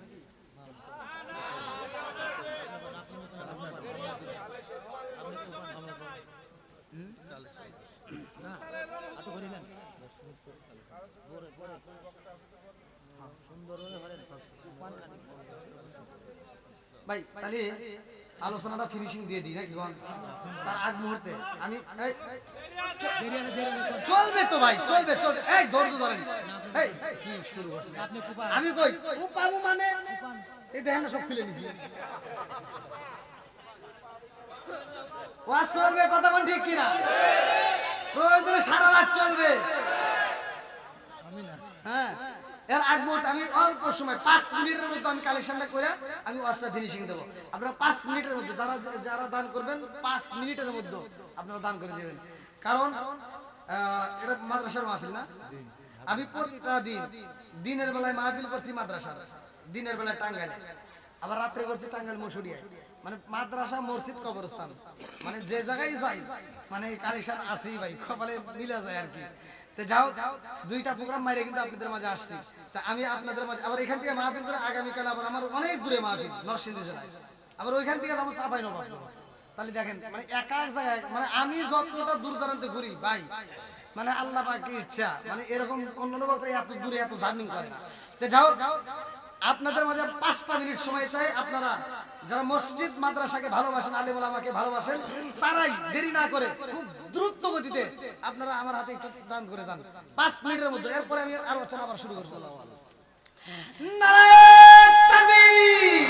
Speaker 1: ভাই তাহলে আলোচনাটা ফিনিশিং দিয়ে দিই নাকি? তার আগ মুহূর্তে আমি চলবে তো ভাই, চলবে চলবে। এই ধৈর্য ধরেন, এই কি শুরু করছেন আমি কই পাবো মানে এই দেখেন না সব খুলে নিছি। ওয়াজ চলবে, কথা কোন ঠিক কিনা? প্রয়োজনে সারা রাত চলবে। হ্যাঁ, এর আগ মুহূর্তে আমি অল্প সময় 5 মিনিটের মধ্যে আমি কালেকশনটা করে আমি ওয়াজটা ফিনিশিং দেব। আপনারা 5 মিনিটের মধ্যে যারা দান করবেন 5 মিনিটের মধ্যে আপনারা দান করে দিবেন। কারণ এটা মাদ্রাসার মাহফিল না? আমি প্রতিটা দিনের বেলায় মাহফিল করছি মাদ্রাসার, দিনের বেলায় টাঙ্গাইলে, আবার রাত্রে করছি টাঙ্গাইল মসুরিয়ায়। মানে মাদ্রাসা, মসজিদ, কবরস্থান, মানে যে জায়গায় যাই মানে কালেকশন আছেই ভাই, কপালে মিলা যায় আর কি। তো যাও, দুইটা প্রোগ্রাম মাইরে কিন্তু আপনাদের মাঝে আসছি। তা আমি আপনাদের মাঝে আবার এখান থেকে মাহফিল করে আগামীকাল আবার আমার অনেক দূরে মাহফিল নরসিংদী জেলায়, আবার ওইখান থেকে যাবো চাঁপাইনবাবগঞ্জ। তাহলে দেখেন মানে এক এক জায়গায় মানে আমি যতটা দূর দূরান্তে ঘুরি ভাই, মানে আল্লাহ পাকের ইচ্ছা মানে এরকম অন্য বক্তা এত দূরে এত জার্নি করে না। তো যাও, আপনাদের মাঝে 5টা মিনিট সময় চাই। আপনারা যারা মসজিদ মাদ্রাসাকে ভালোবাসেন, আলেম ওলামাকে ভালোবাসেন, তারাই দেরি না করে খুব দ্রুত গতিতে আপনারা আমার হাতে একটু দান করে যান 5 মিনিটের মধ্যে। এরপরে আমি আলোচনা আবার শুরু করব। নারায়ে তাকবীর।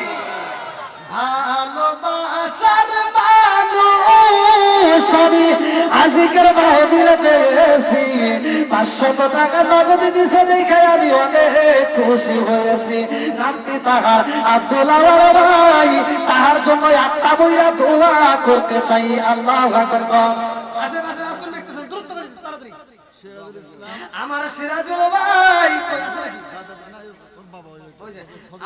Speaker 1: ভালোবাসার মানুষ আমি আজকের মাহফিল পেয়েছি, 500 টাকা নগদ দিছে দেখে আমি অনেক খুশি হয়েছি। নামটি তাহার আব্দুল আওয়াল ভাই, তাহার জন্য একটা বইরা দোয়া করতে চাই। আল্লাহু আকবার। আসেন আসেন, আব্দুল ব্যক্তি দ্রুত করে তাড়াতাড়ি। সিরাজুল ইসলাম আমার সিরাজুল ভাই,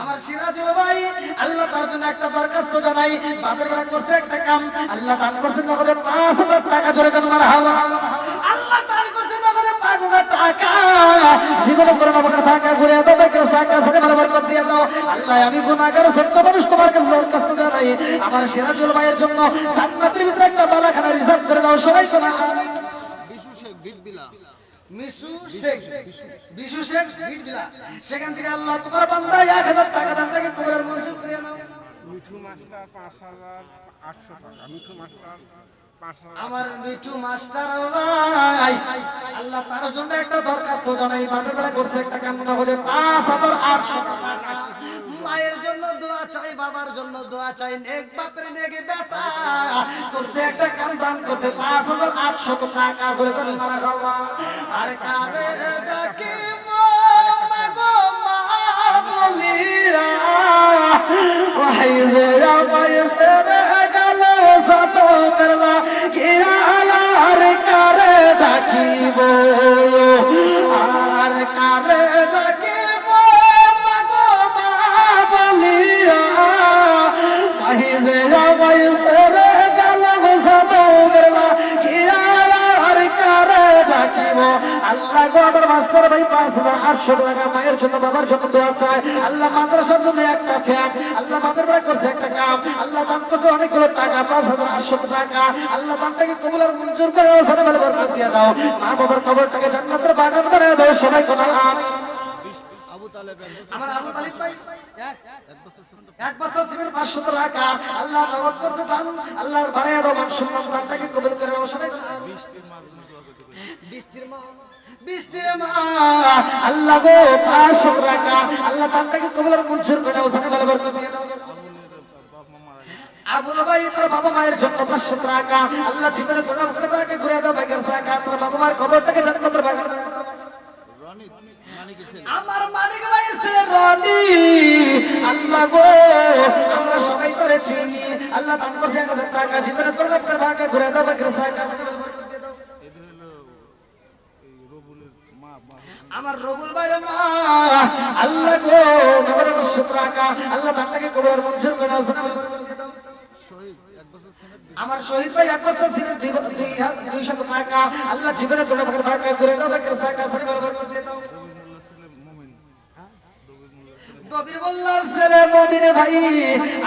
Speaker 1: আমার সিরাজুল ভাই, আল্লাহ তার জন্য একটা দরখাস্ত জানাই। বাপের বেলা করছে একটা কাম, আল্লাহ দান করছে নগদে 5000 টাকা। জোরে করে মারহাবা। আল্লাহ দান করছে নগদে 5000 টাকা। জীবনে করে নগদের টাকা ঘুরে দাও, বেকের টাকা সাথে ভালো বরকত দিয়ে দাও। আল্লাহ আমি গুনাহগার ছোট্ট মানুষ, তোমার কাছে দরখাস্ত জানাই আমার সিরাজুল ভাইয়ের জন্য জান্নাতের ভিতরে একটা বালাখানা রিজার্ভ করে দাও। সবাই শোনা আমিন। বিশু শেখ বিটবিলা, মিশু শেখ, বিশু শেখ বিটবিলা, সেখান থেকে আল্লাহ তোমার বান্দা 1000 টাকা দান থেকে কবুল মঞ্জুর করে নাও।
Speaker 3: মিঠু মাস্টার 5800 টাকা। মিঠু মাস্টার 5000।
Speaker 1: আমার মিঠু মাস্টার ভাই, আল্লাহ তার জন্য একটা দরখাস্ত জানাই। বাপের বেলা করছে একটা কাম না হলে 5800 টাকা। মায়ের জন্য দোয়া চাই, বাবার জন্য দোয়া চাই। নেক বাপের নেক বেটা করছে একটা কাম, দান করছে 5800 টাকা। করে করে মারহাবা। আর কারে ডাকি মাগো মা বলিরা, ওই যে আমায় সেরে গেল সত করলা গিরা। আর কারে ডাকিব, আর কারে ডাকিব মাগো মা বলিরা, ওই যে আমায় সেরে গেল সত করলা গিরা। আর কারে ডাকিব। আল্লাহ গো আমার মাস্টার ভাই 5800 টাকা মায়ের জন্য, বাবার জন্য দোয়া চায়। আল্লাহ মাদ্রাসার জন্য একটা ফ্যান, আল্লাহ মাদের ভাই করছে একটা কাম, আল্লাহ দান করছে অনেকগুলো টাকা 5800 টাকা। আল্লাহ দানটাকে কবুল আর মঞ্জুর করে ওখানে ভালো বরকত দিয়ে দাও। মা বাবার কবরটাকে জান্নাতের বাগান করে দাও। সবাই শোনা আমিন। আমার আবু তালিব ভাই এক বস্তা সিমেন্ট 500 টাকা আল্লাহ নগদ করছে দান। আল্লাহর বাড়ায় দাও, মান সম্মান দানটাকে কবুল করে দাও। সবাই বৃষ্টির মা আল্লাহ গো 500 টাকা আল্লাহ দানটাকে কবুল আর মঞ্জুর করে দাও। ওখানে ভালো বরকত দিয়ে দাও। আবুল ভাই তোর বাবা মায়ের জন্য 500 টাকা আল্লাহ জীবনে গুনাহ করে তাকে ঘুরে দাও। ভাগ্যের টাকা তোর বাবা মায়ের কবরটাকে জান্নাতের বাগান করে দাও। আমার মানিক ভাইয়ের ছেলে রনি, আল্লাহ গো আমরা সবাই তোর করে চিনি আল্লাহ দান করছে 1000 টাকা জীবনে করবে আপনার ভাগে ঘুরে দাও বাকের সাকা বরকত দিয়ে দাও আমার রবুল ভাইয়ের মা আল্লাহ গো নগরে 500 টাকা আল্লাহ দানটাকে কবুল মঞ্জুর করে দাও বরকত দিয়ে দাও আমার শহীদ ভাই 1 বছর সিমেন্ট 200 টাকা আল্লাহ জীবনে করবে আপনার ভাগে ঘুরে দাও বাকের সাকা বরকত দিয়ে দাও দবির মোল্লার ছেলে মুমিনে ভাই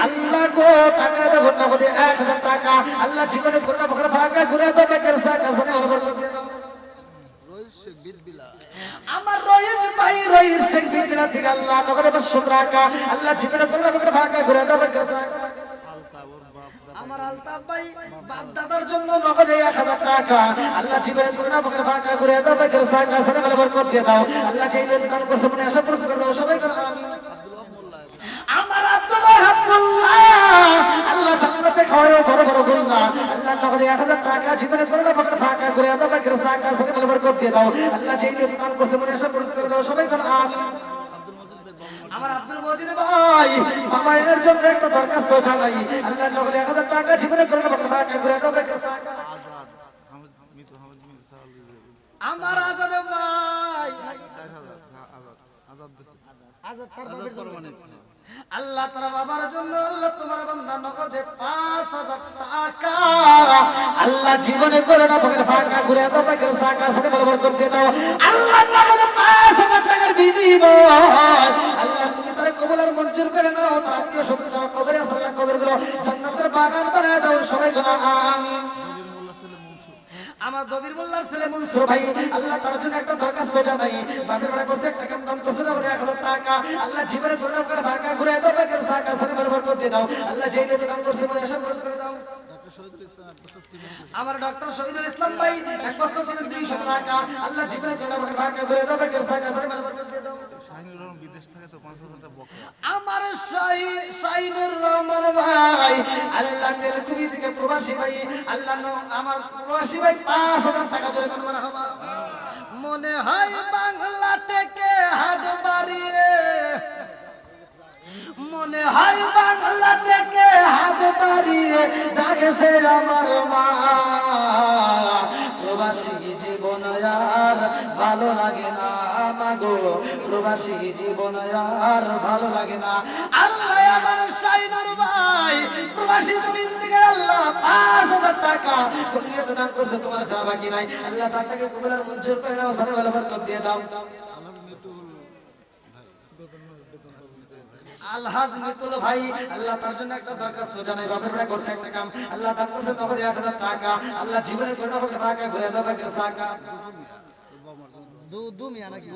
Speaker 1: আল্লাহ গো টাকা দেব নগদে 1000 টাকা আল্লাহ জীবনে করবে আপনার ভাগে ঘুরে দাও বাকের সাকা বরকত দিয়ে দাও আমার রইজ ভাই রইজ শেখ বিল্লা থেকে আল্লাহ নগরে 500 টাকা আল্লাহ জীবনে করবে আপনার ভাগে ঘুরে দাও বাকের সাকা আমার আলতাফ ভাই বাপ দাদার জন্য নগদে 1000 টাকা আল্লাহ জীবনে করবে আপনার ভাগে ঘুরে দাও বাকের সাকা বরকত দিয়ে দাও আল্লাহ যেই দান করছে মনে আশা পূরণ করে দাও সবাই করে আমিন আমার আব্দুল্লাহ আল্লাহ জান্নাতে খাওয়ায় বড় বড় গুল্লা আল্লাহ নগদে 1000 টাকা জীবনে করবে আপনার ভাগে ঘুরে দাও বাকের সাকা বরকত দিয়ে দাও আল্লাহ যেই দান করছে মনে আশা পূরণ করে দাও সবাই করে আমিন আমার আব্দুল মজিদ ভাই মামায়ের জন্য একটা দরখাস্ত জানাই আল্লাহ নগদে 1000 টাকা জীবনে করবে আপনার ভাগে ঘুরে দাও বাকের সাকা আমার আজাদ ভাই আল্লাহ তাআলা বাবার জন্য আল্লাহ তোমার বান্দা নগদে 5000 টাকা আল্লাহ জীবনে করে না পকেটে ফাঁকা ঘুরে দাও বাকের সাকা সাথে বরকত দিয়ে দাও আল্লাহ নগদে 5000 টাকার বিনিময় আল্লাহ তুমি তারে কবুল আর মঞ্জুর করে নাও তার আত্মীয় স্বজন কবরে আল্লাহ কবরগুলো জান্নাতের বাগান বানায় দাও সবাই জানা আমিন আমার দবির মোল্লার ছেলে মনসুর ভাই আল্লাহ তার জন্য একটা দরখাস্ত জানাই বাপের বাড়ি করছে একটা কাম দান করছে আমাদের 1000 টাকা আল্লাহ জীবনে করবে করে ভাগা ঘুরে দাও বাকের সাকা সাথে বরকত দিয়ে দাও আল্লাহ যেই যে কাম করছে মনে আশা পূরণ করে দাও আমার ডক্টর শহীদুল ইসলাম ভাই 1 বছর সিমেন্ট 200 টাকা আল্লাহ জীবনে করবে করে ভাগা ঘুরে দাও বাকের সাকা সাথে বরকত দিয়ে দাও বিদেশ থেকে তো 5000 টাকা বকে আমার শাহিনুর রহমান ভাই আল্লাহ তেলকুড়ি থেকে প্রবাসী ভাই আল্লাহ আমার প্রবাসী ভাই 5000 টাকা জোরে কোন মারহাবা মনে হয় বাংলা থেকে হাত বাড়িয়ে মনে হয় বাংলা থেকে হাত বাড়িয়ে ডাকেছে আমার মা প্রবাসী জীবন আর ভালো লাগে না মাগো প্রবাসী জীবন আর ভালো লাগে না আল্লাহ আমার শাহিনুর ভাই প্রবাসী জমিন থেকে আল্লাহ 5000 টাকা পুণ্যতে দান করছে তোমার যা বাকি নাই আল্লাহ তাকে কবুল আর মঞ্জুর করে নাও সাথে ভালো বরকত দিয়ে দাও আলহাজ মিতুল ভাই আল্লাহ তার জন্য একটা দরখাস্ত জানাই বাপের বাড়ি করছে একটা কাম আল্লাহ দান করছে নগদে 1000 টাকা আল্লাহ জীবনে করে না টাকা ঘুরে দাও বাকের সাকা দু মিয়া নাকি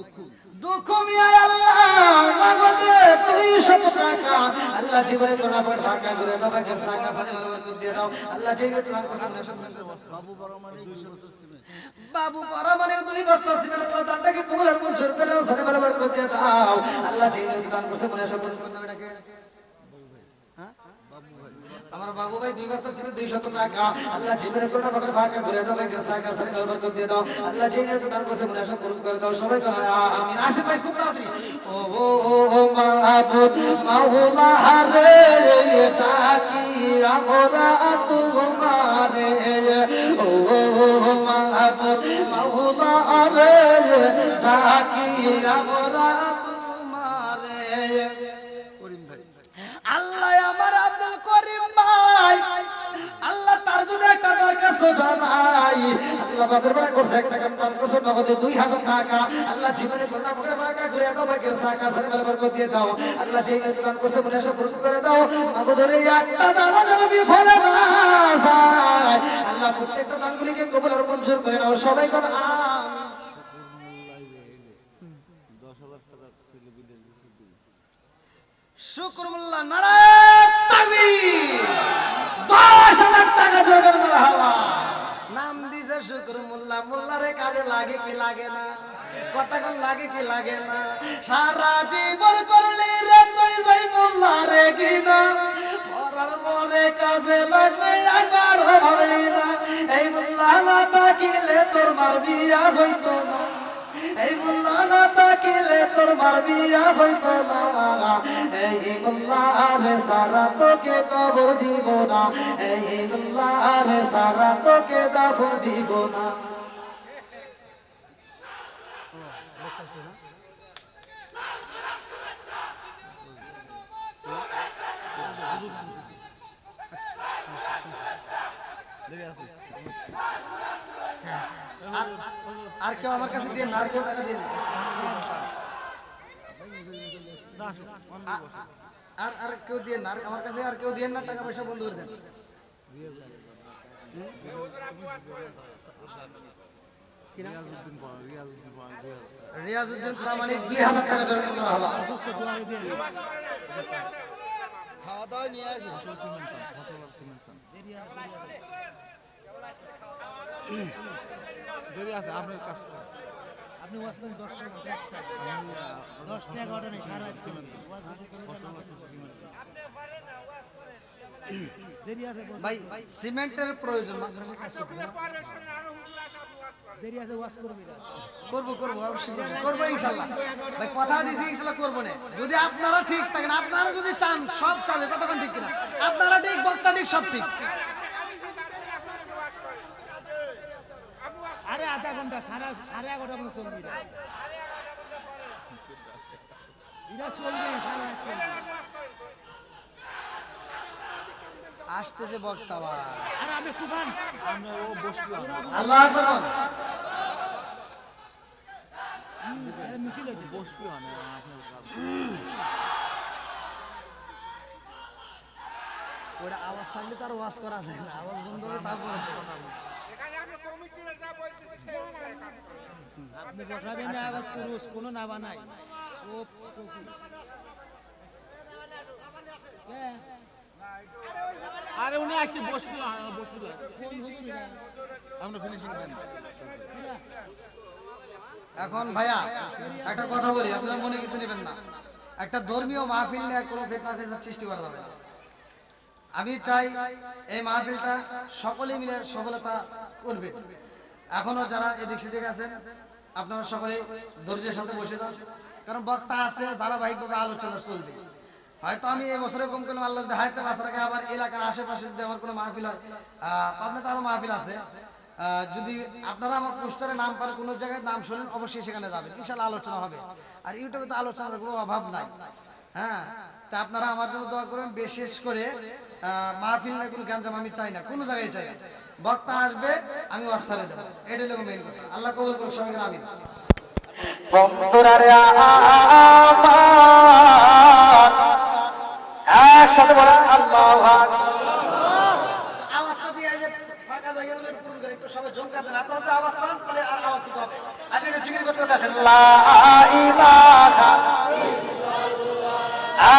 Speaker 1: দুঃখ মিয়া আল্লাহ নগদে 200 টাকা আল্লাহ জীবনে করে না টাকা ঘুরে দাও বাকের সাকা সাথে বরকত দিয়ে দাও আল্লাহ যেই দান করছে বাবু পরমাণিক 200 সিমেন্ট বাবু পরমাণিক 2 বস্তা সিমেন্ট আল্লাহ তাকে কবুল আর মঞ্জুর করে নাও সাথে বরকত দিয়ে দাও আল্লাহ যেই দান করছে মনে আশা পূরণ করে দাও এটাকে আমার বাবু ভাই 2 বছর ছিল 200 টাকা আল্লাহ জীবনে করে না বাকের ভাগে ঘুরে দাও বাকের সাকা সাথে বরকত দিয়ে দাও আল্লাহ যেই দান করছে মনে আশা পূরণ করে দাও সবাই করে আমিন আশিক ভাই খুব তাড়াতাড়ি ও মাহবুব মাওলা রে ডাকি আমরা তোমারে ও মাহবুব মাওলা রে ডাকি আমরা তোমারে করিম ভাই আল্লাহ আমার আব্দুল করিম ভাই আল্লাহ তার জন্য একটা দরখাস্ত জানাই আল্লাহ বাপের বাড়ি করছে একটা কাম দান করছে নগদে 2000 টাকা আল্লাহ জীবনে করোনা পকেটে ভাগা ঘুরে দাও বাকের সাকা সাথে বরকত দিয়ে দাও আল্লাহ যেই দান করছে মনে আশা পূরণ করে দাও মাগো ধরে একটা দানা যেন বিফলে না যায় আল্লাহ প্রত্যেকটা দানগুলিকে কবুল আর মঞ্জুর করে নাও সবাই করে আমিন 10000 টাকা ছিল বিদেশ গেছে শুকরুল্লাহ নারায়ে তাকবীর 10000 টাকা জোরে করে মারহাবা নাম দিছে শুকর মোল্লা মোল্লারে কাজে লাগে কি লাগে না কতক্ষণ লাগে কি লাগে না সারা জীবন করলে রে তুই যাই মোল্লারে কি না মরার পরে কাজে লাগবে আগার ভাবলি না এই মোল্লা না তাকিলে তোর মার বিয়া হইতো না এই মোল্লা না তাকিলে তোর মারবিয়া হইতো না এই মোল্লার সারা তোকে কবর দিব না এই মোল্লার সারা তোকে দাফন দিব না আর কেউ আমার কাছে দিয়ে না আর কেউ টাকা দিয়ে আর আর কেউ দিয়ে না আমার কাছে আর কেউ দিয়ে না টাকা পয়সা বন্ধ করে দেন রিয়াজউদ্দিন প্রামাণিক 2000 টাকা জমা করা হলো খাওয়া দাওয়া নিয়ে আসি
Speaker 4: দেরি আছে আপনার কাজ
Speaker 5: আপনি ওয়াজ করেন 10 টাকা 10 টাকা অর্ডার নেই সারা রাত দেরি আছে
Speaker 1: ভাই সিমেন্টের প্রয়োজন মাদ্রাসার কাজ করতে
Speaker 5: দেরি আছে ওয়াজ করবি না
Speaker 1: করব অবশ্যই করব ইনশাআল্লাহ ভাই কথা দিয়েছি ইনশাআল্লাহ করব না যদি আপনারা ঠিক থাকেন আপনারা যদি চান সব চাবে কতক্ষণ ঠিক কিনা আপনারা ঠিক বক্তা ঠিক সব ঠিক
Speaker 5: আরে আধা ঘন্টা সাড়ে 11টা পর্যন্ত চলবে এটা চলবে সারা রাত
Speaker 1: আসতেছে বক্তা ভাই
Speaker 5: আরে আমি কুবান
Speaker 4: আমরা ও বসবো
Speaker 1: আল্লাহ আকবার
Speaker 5: মিছিল হচ্ছে
Speaker 4: বসবো না আপনার
Speaker 1: ওটা আওয়াজ থাকলে তার ওয়াজ করা যায় না আওয়াজ বন্ধ হলে তারপর
Speaker 5: আপনি বসাবেন না আওয়াজ পুরুষ কোনো না বানাই ও
Speaker 4: আরে উনি আসি বসবো না
Speaker 5: কোন হবে না
Speaker 4: আমরা ফিনিশিং দেন
Speaker 1: এখন ভাইয়া একটা কথা বলি আপনারা মনে কিছু নেবেন না একটা ধর্মীয় মাহফিল নিয়ে কোনো ফিতনা ফেসাদ সৃষ্টি করা যাবে না আমি চাই এই মাহফিলটা সকলে মিলে সফলতা করবে এখনো যারা এদিক সেদিকে আছেন আপনারা সকলে ধৈর্যের সাথে বসে যান কারণ বক্তা আছে ধারাবাহিকভাবে আলোচনা চলবে হয়তো আমি এই বছরে কম করলাম আল্লাহ যদি হায়াতে বাঁচা রাখে আবার এলাকার আশেপাশে যদি আমার কোনো মাহফিল হয় পাবনাতে আরো মাহফিল আছে যদি আপনারা আমার পোস্টারে নাম পান কোনো জায়গায় নাম শুনেন অবশ্যই সেখানে যাবেন ইনশাআল্লাহ আলোচনা হবে আর ইউটিউবে তো আলোচনার কোনো অভাব নাই হ্যাঁ তা আপনারা আমার জন্য দোয়া করবেন বিশেষ করে মাহফিল না কোনো গাঞ্জাম আমি চাই না কোনো জায়গায় চাই না বক্তা আসবে আমি ওয়াসারে যাব এটাই হলো মেইন কথা আল্লাহ কবুল করুন সবাইকে আমিন বন্ধুরা রে আমার একসাথে বলেন আল্লাহু আকবার আওয়াজটা দিয়ে যে ফাঁকা জায়গাগুলো পূরণ করে একটু সবাই জমকা দেন আপনারা তো আওয়াজ চান তাহলে আর আওয়াজ দিতে হবে আজকে একটু জিকির করতে আসেন লা ইলাহা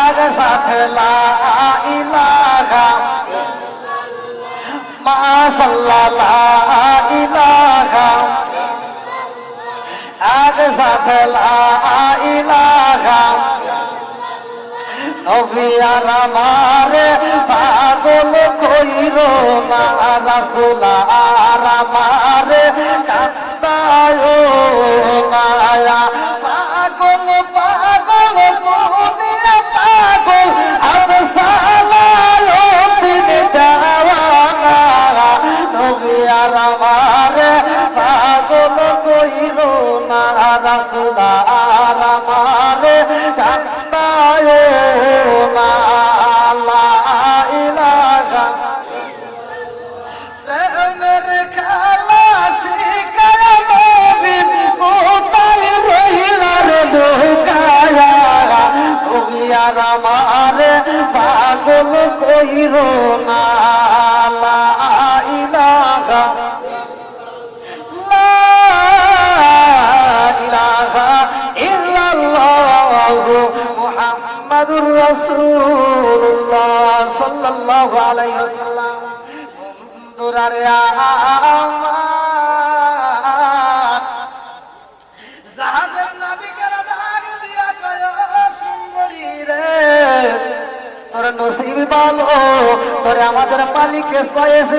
Speaker 1: আগে সাথে লা ইলাহা মাশাআল্লাহ লা ইলাহা আগে সাথে লা ইলাহা নবিয়ার আমারে পাগল কইরো না রাসূল আর আমারে কাঁদায়ো মায়া পাগল পাগল দুনিয়া পাগল আবসালায়ো তিনি দেওয়ানা নবিয়ার আমারে পাগল কইরো না রাসূল আর আমারে কাঁদায়ো আমারে পাগল কইরো না লা ইলাহা লা ইলাহা ইল্লাল্লাহু মুহাম্মাদুর রাসূলুল্লাহ সাল্লাল্লাহু আলাইহি ওয়াসাল্লাম বন্ধুরা রে আমার জাহাজের নাবিকেরা ডাক দিয়া কয় সুন্দরী রে তোর নসিব ভালো তোরে আমাদের মালিকে সয়েছে